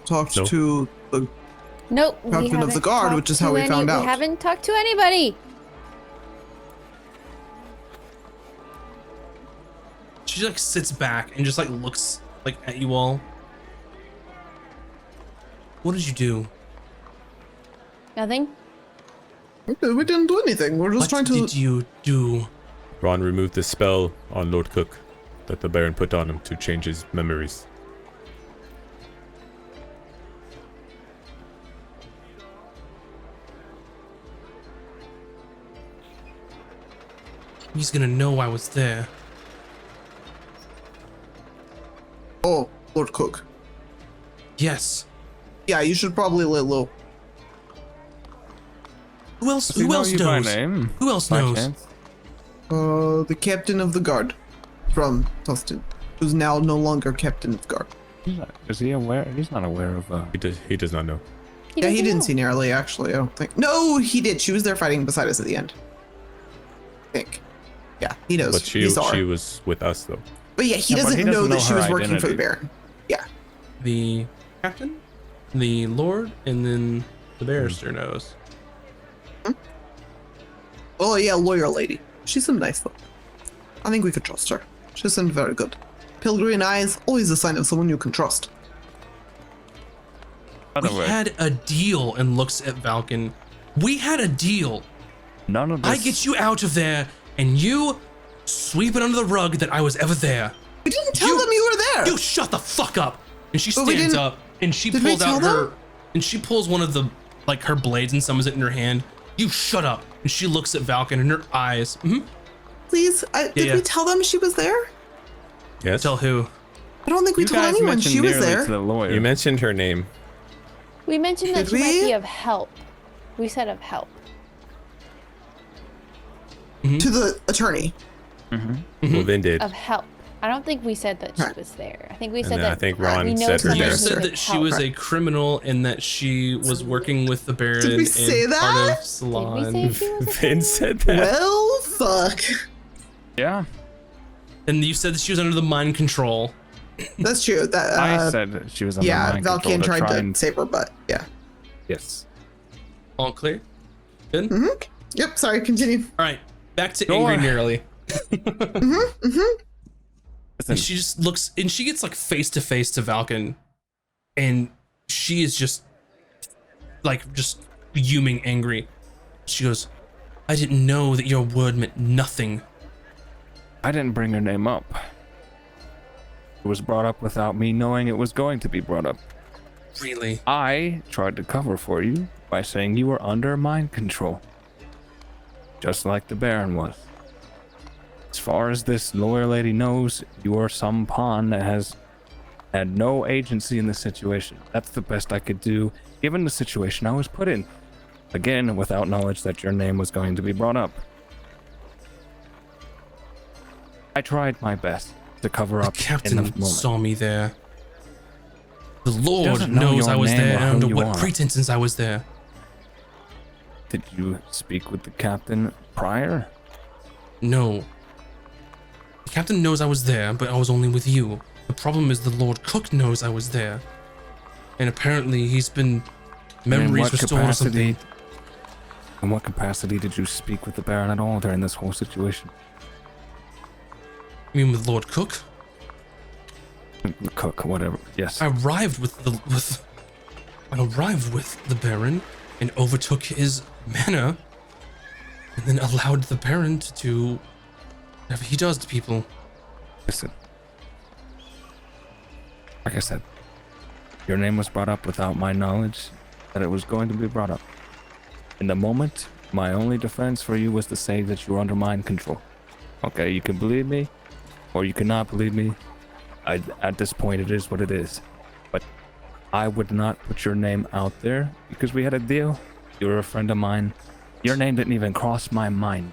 talked No. to the Nope. we Captain of the haven't guard, talked which is how to we found out. We haven't talked to anybody. She like sits back and just like looks like at you all. What did you do? Nothing. Okay, we didn't do anything. We're just What trying to. did you do? Ron removed the spell on Lord Cook that the Baron put on him to change his memories. He's gonna know I was there. Oh, Lord Cook. Yes. Yeah, you should probably lay low. Who else? Does he Who know else you by knows? name? Who else By knows? chance? The captain of the guard from Tustin, who's now no longer captain of the guard. Is he aware? He's not aware of. He does not know. Yeah, he doesn't didn't know. see Narrowly, actually, I don't think. No, he did. She was there fighting beside us at the end. I think. Yeah, he knows. But she He saw her. she was with us though. But yeah, he Yeah, but doesn't he know doesn't that know she her was working for the identity. Baron. Yeah. The captain, the lord, and then the barrister knows. Oh yeah, lawyer lady. She seemed nice though. I think we could trust her. She seemed very good. Pale green eyes, always a sign of someone you can trust. By We the way, had a deal, and looks at Valken. We had a deal. none of this. I get you out of there, and you sweep it under the rug that I was ever there. We didn't tell You- them you were there. You shut the fuck up. And she But we stands didn't- up, and she Did we pulls out tell her, them? and she pulls one of the, like, her blades and summons it in her hand. You shut up. And she looks at Valken, and her eyes. Please, did yeah. we tell them she was there? Yes. Tell who? I don't think we You told guys anyone mentioned she was nearly there. to the lawyer. You mentioned her name. We mentioned that Did she might we? be of help. We said of help. To the attorney. Well, Vin did. Of help. I don't think we said that she Right. was there. I think we And said then I that think we Ron know said her someone You name. who said could that she help. was a criminal and that she was working with the Baron Did we say in that? part of Did we Salon. say she was a Vin criminal? said that. Well, fuck. Yeah, And you said that she was under the mind control. That's true. That I said that she was under yeah, mind control Valkian to tried try to and save her, but yeah. yes. All clear? Good? Yep. Sorry. Continue. All right, back to Sure. Angry Nearly. Listen, And she just looks, and she gets like face to face to Valken, and she is just like just fuming angry. She goes, I didn't know that your word meant nothing. I didn't bring her name up. It was brought up without me knowing it was going to be brought up. Really? I tried to cover for you by saying you were under mind control. Just like the Baron was. As far as this lawyer lady knows, you are some pawn that has had no agency in the situation. That's the best I could do, given the situation I was put in. Again, without knowledge that your name was going to be brought up. I tried my best to cover The up in the captain moment. saw me there. The Lord doesn't know knows your I was name there or and who under you what are. pretenses I was there. Did you speak with the captain prior? No. The captain knows I was there, but I was only with you. The problem is the Lord Cook knows I was there. And apparently he's been memories restored or something. In what capacity did you speak with the Baron at all during this whole situation? You mean with Lord Cook? Cook, whatever. Yes. I arrived with the Baron and overtook his manor, and then allowed the Baron to do whatever he does to people. Listen. Like I said, your name was brought up without my knowledge that it was going to be brought up. In the moment, my only defense for you was to say that you were under mind control. Okay, you can believe me, or you cannot believe me. At this point, it is what it is. But I would not put your name out there because we had a deal. You were a friend of mine. Your name didn't even cross my mind.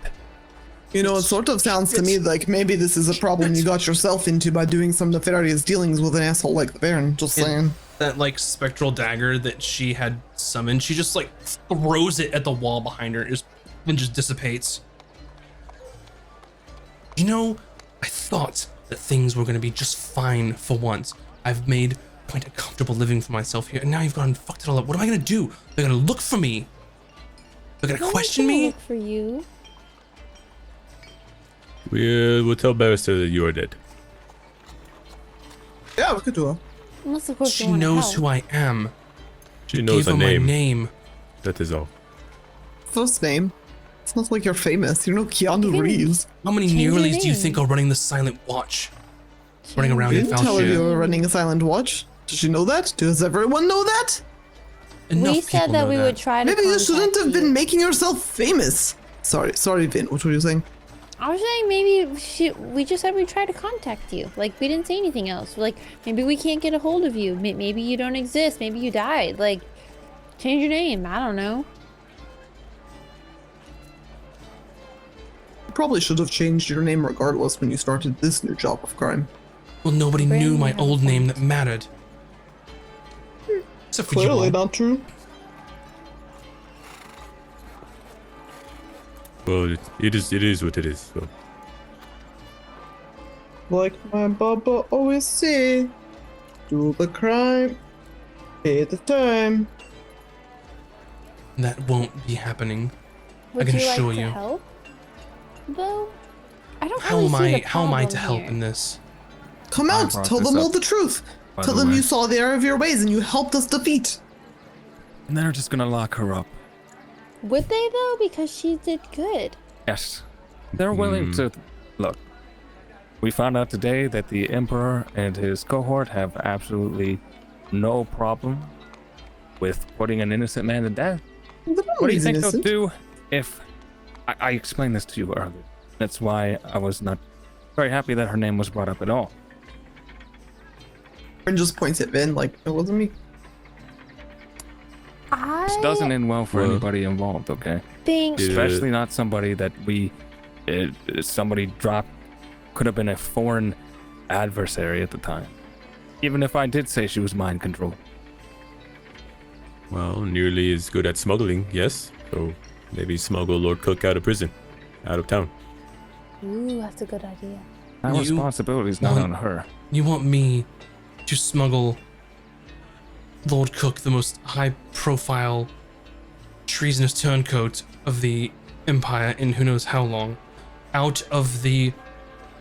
You know, it sort of sounds to me like maybe this is a problem you got yourself into by doing some nefarious dealings with an asshole like the Baron. Just saying. That like spectral dagger that she had summoned, she just like throws it at the wall behind her and just dissipates. You know, I thought that things were going to be just fine for once. I've made point a comfortable living for myself here, and now you've gone and fucked it all up. What am I gonna do? They're gonna look for me. They're gonna No one's question gonna me. look for you. We'll tell Barrister that you are dead. Yeah, we could do it. Unless of course She you want knows help. who I am. She knows Gave her her my name. name. That is all. First name. It's not like you're famous. You're no Keanu You can- Reeves. How many Change your nearlies do you name. think are running the Silent Watch? Running around You in didn't tell her Falshire. you were running a silent watch. Does she know that? Does everyone know that? Enough We said people that know we would try to Maybe you shouldn't contact have been you. making yourself famous. Sorry, Vin. What were you saying? I was saying maybe we just said we'd try to contact you. Like, we didn't say anything else. Like, maybe we can't get a hold of you. Maybe you don't exist. Maybe you died. Like, change your name. I don't know. You probably should have changed your name regardless when you started this new job of crime. Well, nobody Brandon knew my has a old name point. that mattered. Except for Clearly you all. not true. Well, it is what it is. So. Like my Baba always say, do the crime, pay the time. That won't be happening. Would can you like assure to you. help? Though? I don't How really am see I? the How am I to problem help here. in this? Come I out, brought tell this them all up, the truth. by Tell the them way. you saw the error of your ways and you helped us defeat. And they're just gonna lock her up. Would they though? Because she did good. Yes. They're willing to look. We found out today that the Emperor and his cohort have absolutely no problem with putting an innocent man to death. What do you think innocent. they'll do if I explained this to you earlier? That's why I was not very happy that her name was brought up at all. And just points at Vin like, it wasn't me. This doesn't I end well for Well- anybody involved, okay? think Yeah. Especially not somebody that somebody dropped, could have been a foreign adversary at the time. Even if I did say she was mind controlled. Well, nearly as good at smuggling, yes. So maybe smuggle Lord Cook out of prison, out of town. Ooh, that's a good idea. That You responsibility is not want- on her. You want me to smuggle Lord Cook, the most high-profile, treasonous turncoat of the Empire in who knows how long, out of the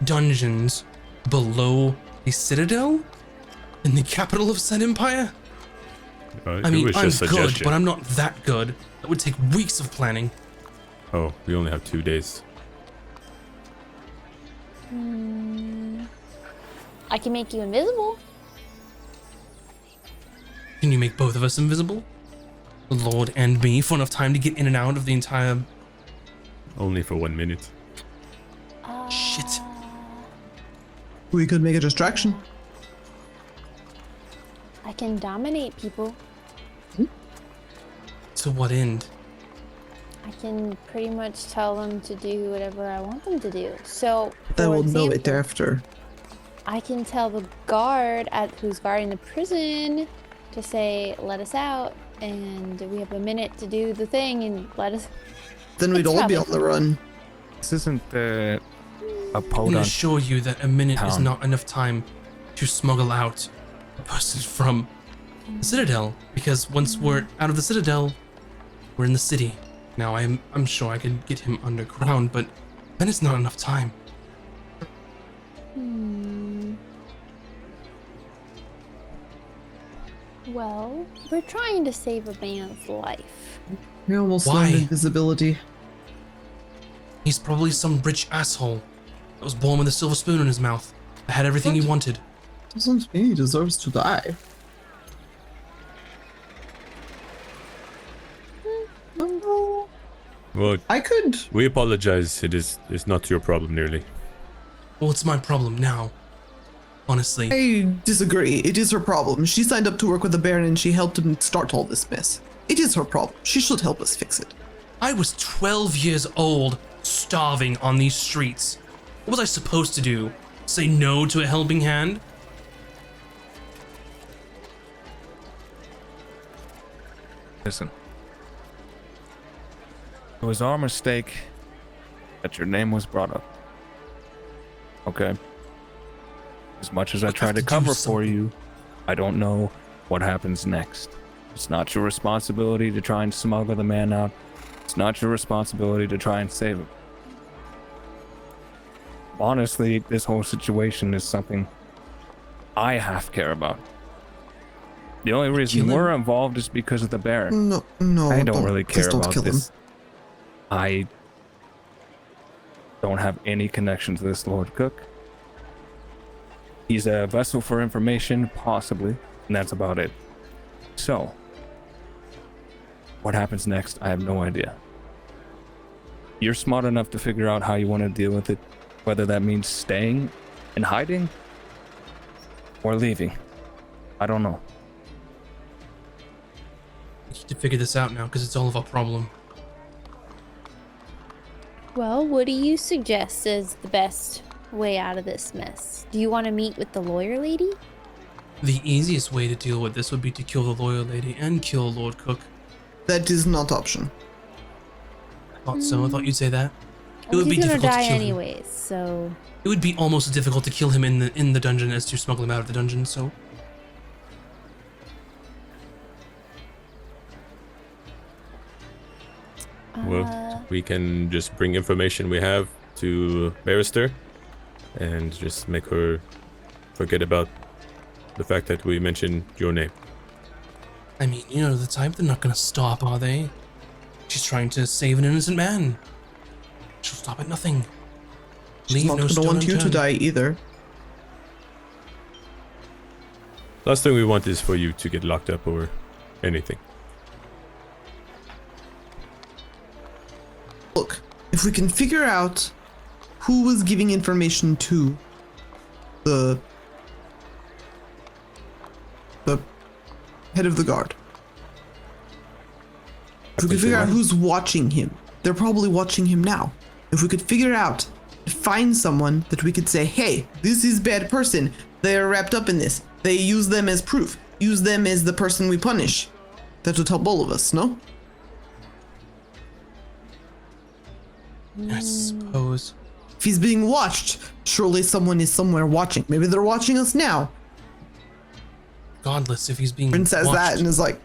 dungeons below the Citadel in the capital of said empire? I mean, I'm good, but I'm not that good. That would take weeks of planning. Oh, we only have 2 days. I can make you invisible. Can you make both of us invisible? The Lord and me, for enough time to get in and out of the entire... Only for 1 minute. Shit. We could make a distraction. I can dominate people. To what end? I can pretty much tell them to do whatever I want them to do. So, They for will know it example, after. I can tell the guard who's guarding the prison to say, "Let us out," and we have a minute to do the thing, and let us. Then we'd It's all be on probably- the run. This isn't a I can podunk. assure you that a minute is Town. not enough time to smuggle out a person from the Citadel, because once we're out of the Citadel, we're in the city. Now, I'm sure I could get him underground, but then it's not enough time. Well, we're trying to save a man's life. We almost Why? learned invisibility. He's probably some rich asshole that was born with a silver spoon in his mouth that had everything he What? wanted. Doesn't mean he deserves to die. Well, I could. we apologize. It's not your problem nearly. Well, it's my problem now. Honestly. I disagree. It is her problem. She signed up to work with the Baron and she helped him start all this mess. It is her problem. She should help us fix it. I was 12 years old, starving on these streets. What was I supposed to do? Say no to a helping hand? Listen. It was our mistake that your name was brought up. Okay? As much as I But I tried have to to do cover for something. you, I don't know what happens next. It's not your responsibility to try and smuggle the man out. It's not your responsibility to try and save him. Honestly, this whole situation is something I half care about. The only reason we're involved is because of the Baron. No, I don't really please care don't about kill this. him. I don't have any connection to this Lord Cook. He's a vessel for information, possibly, and that's about it. So, what happens next? I have no idea. You're smart enough to figure out how you want to deal with it, whether that means staying and hiding or leaving. I don't know. We need to figure this out now because it's all of our problem. Well, what do you suggest is the best way out of this mess? Do you want to meet with the lawyer lady? The easiest way to deal with this would be to kill the lawyer lady and kill Lord Cook. That is not option. I thought so. I thought you'd say that. It Well, would be he's gonna difficult to die kill him. anyways, so It would be almost as difficult to kill him in the dungeon as to smuggle him out of the dungeon. So Well, we can just bring information we have to Barrister and just make her forget about the fact that we mentioned your name. I mean, you know the type. They're not gonna stop, are they? She's trying to save an innocent man. She'll stop at nothing. She's Leave not no gonna stone want you to unturned. die either. Last thing we want is for you to get locked up or anything. Look, if we can figure out who was giving information to the head of the guard. If we could figure out who's watching him, they're probably watching him now. If we could figure out, find someone that we could say, hey, this is bad person. They're wrapped up in this. They use them as proof. Use them as the person we punish. That would help all of us, no? I suppose. If he's being watched, surely someone is somewhere watching. Maybe they're watching us now. Regardless, if he's being Prince says watched, that and is like,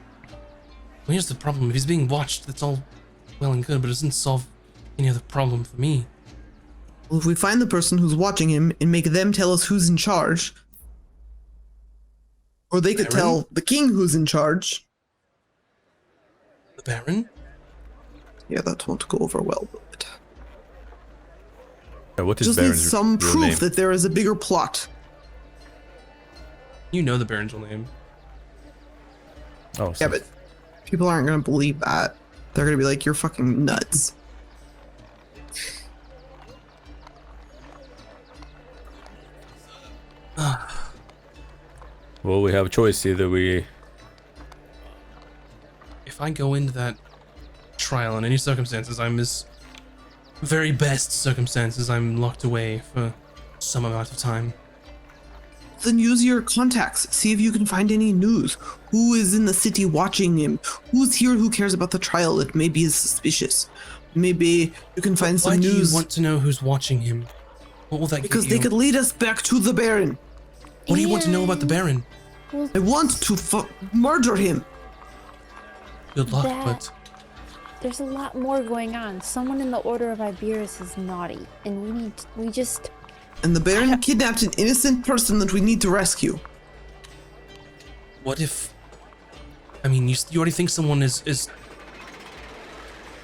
well, here's the problem. If he's being watched, that's all well and good, but it doesn't solve any other problem for me. well, if we find the person who's watching him and make them tell us who's in charge, or they could Baron? tell the king who's in charge. The Baron? Yeah, that won't go over well. But What is just need Baron's some real proof name? that there is a bigger plot. You know the Baron's real name. Oh, Yeah, so but people aren't gonna believe that. They're gonna be like, you're fucking nuts. well, we have a choice. Either we If I go into that trial in any circumstances, I'm as very best circumstances, I'm locked away for some amount of time. Then use your contacts. See if you can find any news. Who is in the city watching him? Who's here who cares about the trial that maybe is suspicious? Maybe you can find Why some do news. you want to know who's watching him? What will that Because get they you? could lead us back to the Baron. What do you want to know about the Baron? well, I want to murder him. Good luck, That- but there's a lot more going on. Someone in the Order of Iberus is naughty, and we just And the Baron kidnapped an innocent person that we need to rescue. what if... I mean, you already think someone is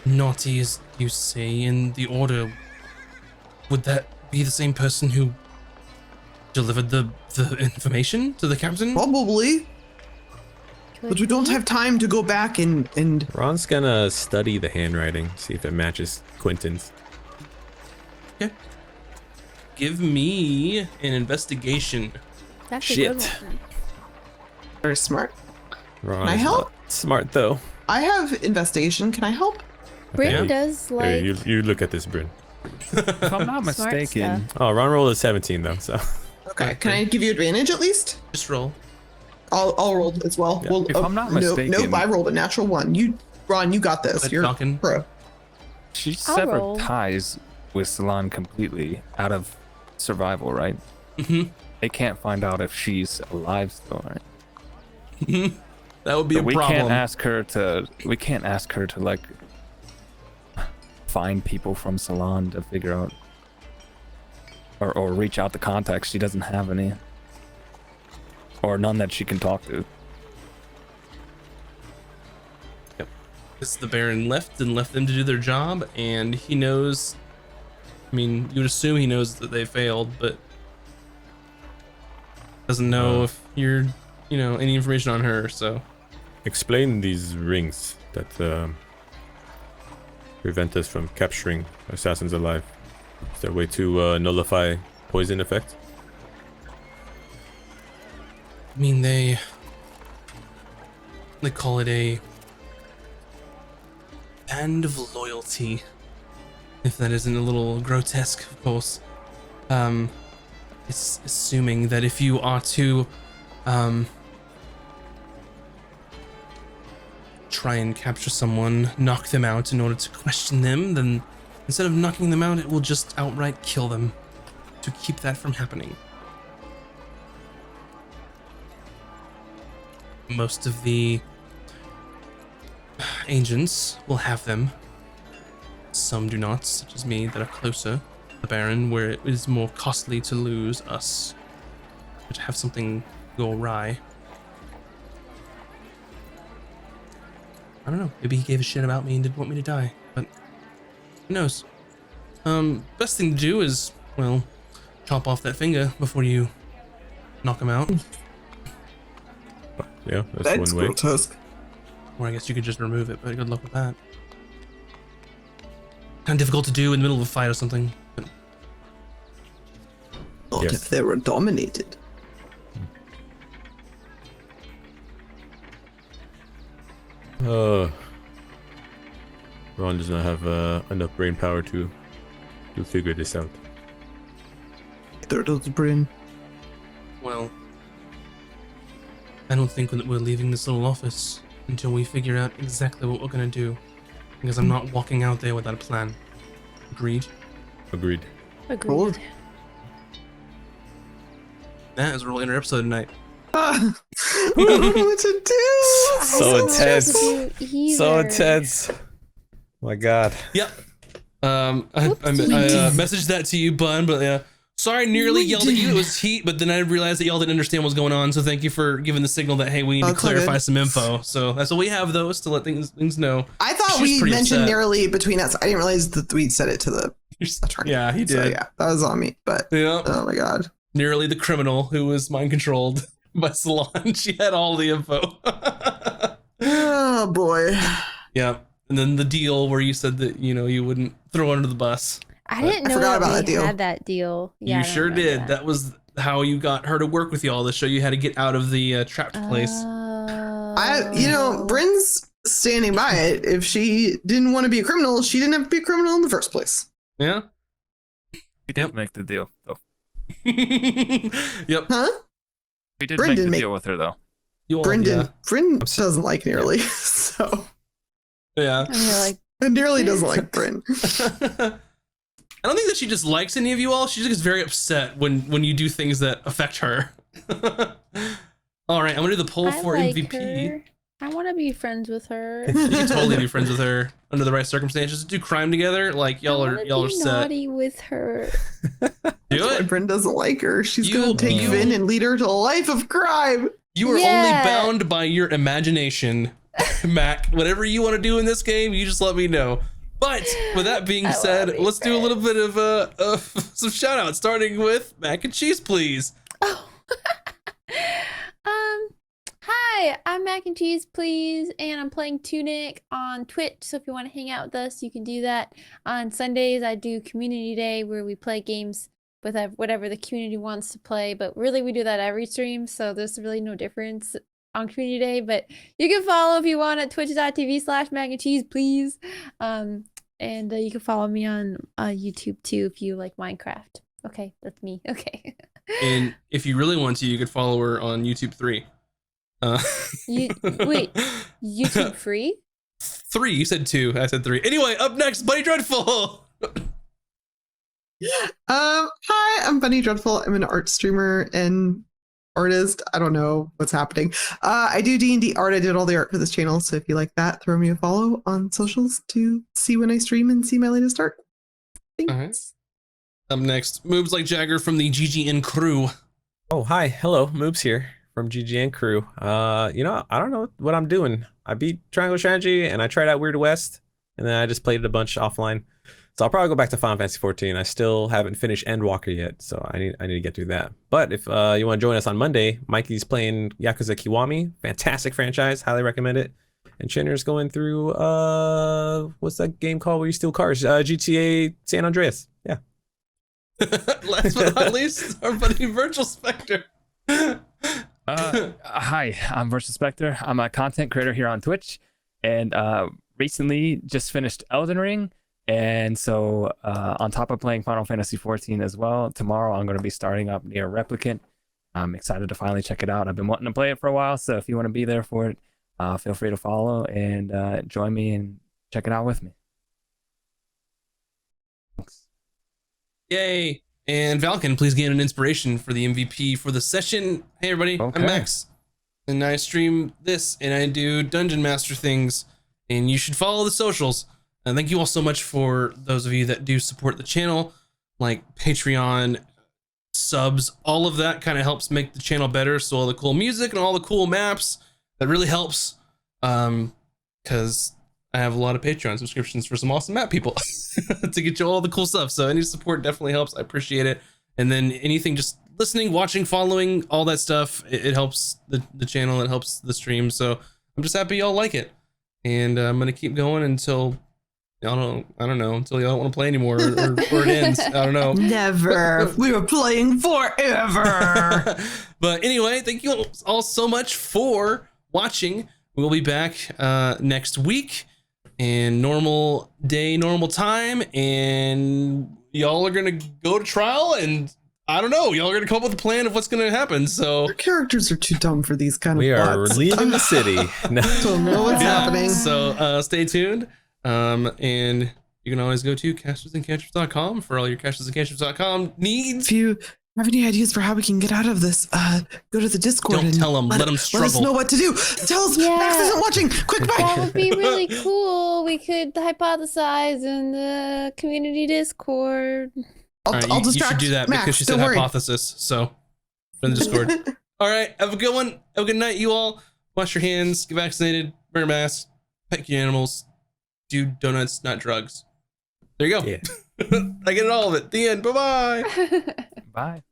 naughty, as you say, in the Order. Would that be the same person who delivered the information to the captain? Probably. could But we don't be. have time to go back and Ron's gonna study the handwriting, see if it matches Quentin's. Okay. Give me an investigation. That's a good Shit. one. very smart. Ron I is help? not smart though. I have investigation. Can I help? Bryn Okay. does Here, like you look at this, Bryn. If I'm not Smart mistaken, stuff. Oh, Ron rolled a 17 though, so Okay. Can I give you advantage at least? Just roll. I'll roll as well. Yeah. Well, If I'm not nope, mistaken- nope, I rolled a natural one. Ron, you got this. Good You're talking. pro. she I'll severed roll. ties with Salon completely out of survival, right? Mm-hmm. They can't find out if she's alive still, right? That would be a we problem. can't ask her to. We can't ask her to like find people from Salon to figure out, or reach out to contacts. She doesn't have any, or none that she can talk to. Because the Baron left and left them to do their job, and he knows. I mean, you would assume he knows that they failed, but doesn't know if you're, any information on her. So Explain these rings that prevent us from capturing assassins alive. Is there a way to nullify poison effect? I mean, they call it a band of loyalty. If that isn't a little grotesque, of course. It's assuming that if you are to try and capture someone, knock them out in order to question them, then instead of knocking them out, it will just outright kill them to keep that from happening. Most of the agents will have them. Some do not, such as me, that are closer to the Baron, where it is more costly to lose us, or to have something go awry. I don't know, maybe he gave a shit about me and didn't want me to die, but who knows? Best thing to do is, well, chop off that finger before you knock him out. Yeah, that's one way. grotesque. Or I guess you could just remove it, but good luck with that. Kind of difficult to do in the middle of a fight or something. But Not Yes. if they were dominated. Ron does not have enough brain power to figure this out. Neither does Bryn. well, I don't think that we're leaving this little office until we figure out exactly what we're gonna do. Because I'm not walking out there without a plan. Agreed? Agreed. Agreed. That is a really inner episode tonight. I don't know what to do. So don't know what intense. to do So either. intense. My God. Yep. I messaged that to you, Bun, but yeah. Sorry, I nearly yelled at you. It was heat, but then I realized that y'all didn't understand what's going on. So thank you for giving the signal that, hey, we need to That's all clarify good. some info. So that's what we have, those to let things know. I thought She was we pretty mentioned upset. narrowly between us. I didn't realize that we said it to the attorney. Yeah, he So did. yeah, that was on me. But Yeah. oh my God. Nearly the criminal who was mind controlled by Salon. She had all the info. Oh boy. Yeah. And then the deal where you said that, you wouldn't throw under the bus. I didn't I know forgot that about we that deal. had that deal. Yeah, I You don't sure remember did. That was how you got her to work with y'all to show you how to get out of the trapped place. Bryn's standing by it. If she didn't want to be a criminal, she didn't have to be a criminal in the first place. Yeah. We did make the deal, though. Yep. Huh? We did Bryn make the didn't make- deal with her, though. You all, Bryn yeah. doesn't like Nearly, so Yeah. And you're like, and Nearly doesn't like Bryn. I don't think that she just likes any of you all. She just gets very upset when you do things that affect her. All right, I'm gonna do the poll I for like MVP. her. I want to be friends with her. You can totally be friends with her under the right circumstances. Do crime together, like y'all I are wanna be set. naughty with her. Do Why it. Bryn doesn't like her. She's You- gonna take you- Finn and lead her to a life of crime. You are Yeah. only bound by your imagination, Mac. Whatever you want to do in this game, you just let me know. But with that being I said, wanna be let's do a little bit of some shout outs, starting with mac and cheese, please. Oh. Hi, I'm Mac and Cheese, please, and I'm playing Tunic on Twitch. So if you want to hang out with us, you can do that. On Sundays, I do Community Day where we play games with whatever the community wants to play. But really, we do that every stream, so there's really no difference on Community Day. But you can follow if you want at twitch.tv/mac and cheese, please. And you can follow me on YouTube too if you like Minecraft. Okay, that's me. Okay. And if you really want to, you could follow her on YouTube 3. Wait, YouTube free? 3, you said 2, I said 3. Anyway, up next, Buddy Dreadful. Hi, I'm Bunny Dreadful. I'm an art streamer, and artist. I don't know what's happening. I do D&D art. I did all the art for this channel. So if you like that, throw me a follow on socials to see when I stream and see my latest art. Thanks. All right. Up next, moves like Jagger from the GGN crew. Oh, hi. Hello. Moobs here from GGN crew. You know, I don't know what I'm doing. I beat Triangle Strategy and I tried out Weird West and then I just played it a bunch offline. So I'll probably go back to Final Fantasy 14. I still haven't finished Endwalker yet, so I need to get through that. But if you want to join us on Monday, Mikey's playing Yakuza Kiwami. Fantastic franchise. Highly recommend it. And Chinner's going through, what's that game called where you steal cars? GTA San Andreas. Yeah. Last but not least, our buddy Virtual Spectre. Hi, I'm Virtual Spectre. I'm a content creator here on Twitch, and recently just finished Elden Ring. And so on top of playing Final Fantasy 14 as well, tomorrow I'm going to be starting up Nier Replicant. I'm excited to finally check it out. I've been wanting to play it for a while, so if you want to be there for it, feel free to follow and join me and check it out with me. Thanks. Yay. And Valken, please gain an inspiration for the MVP for the session. Hey everybody, Okay. I'm Max. And I stream this and I do Dungeon Master things. And you should follow the socials. And thank you all so much for those of you that do support the channel, like Patreon, subs, all of that kind of helps make the channel better. So all the cool music and all the cool maps, that really helps. Because I have a lot of Patreon subscriptions for some awesome map people to get you all the cool stuff. So any support definitely helps. I appreciate it. And then anything, just listening, watching, following, all that stuff, it helps the channel. It helps the stream. So I'm just happy y'all like it. And I'm going to keep going until I don't know, until y'all don't want to play anymore or it ends. I don't know. Never. We were playing forever. But anyway, thank you all so much for watching. We'll be back next week and normal day, normal time, and y'all are gonna go to trial, and I don't know, y'all are gonna come up with a plan of what's gonna happen. So Our characters are too dumb for these kind of We are plots. leaving the city. No. Don't know what's happening. So stay tuned. And you can always go to castersandcantrips.com for all your castersandcantrips.com needs. If you have any ideas for how we can get out of this, go to the Discord Don't and tell 'em, let 'em Let us struggle. know what to do. Tell us. Yeah. Max isn't watching. Quick, That bye. would be really cool. We could hypothesize in the community Discord. All right, I'll you distract should do that Max, because she don't said worry. hypothesis. So in the Discord. All right, have a good one. Have a good night, you all. Wash your hands, get vaccinated, wear a mask, pet your animals, do donuts, not drugs. There you go. Yeah. I get it all of it. The end. Bye-bye. Bye.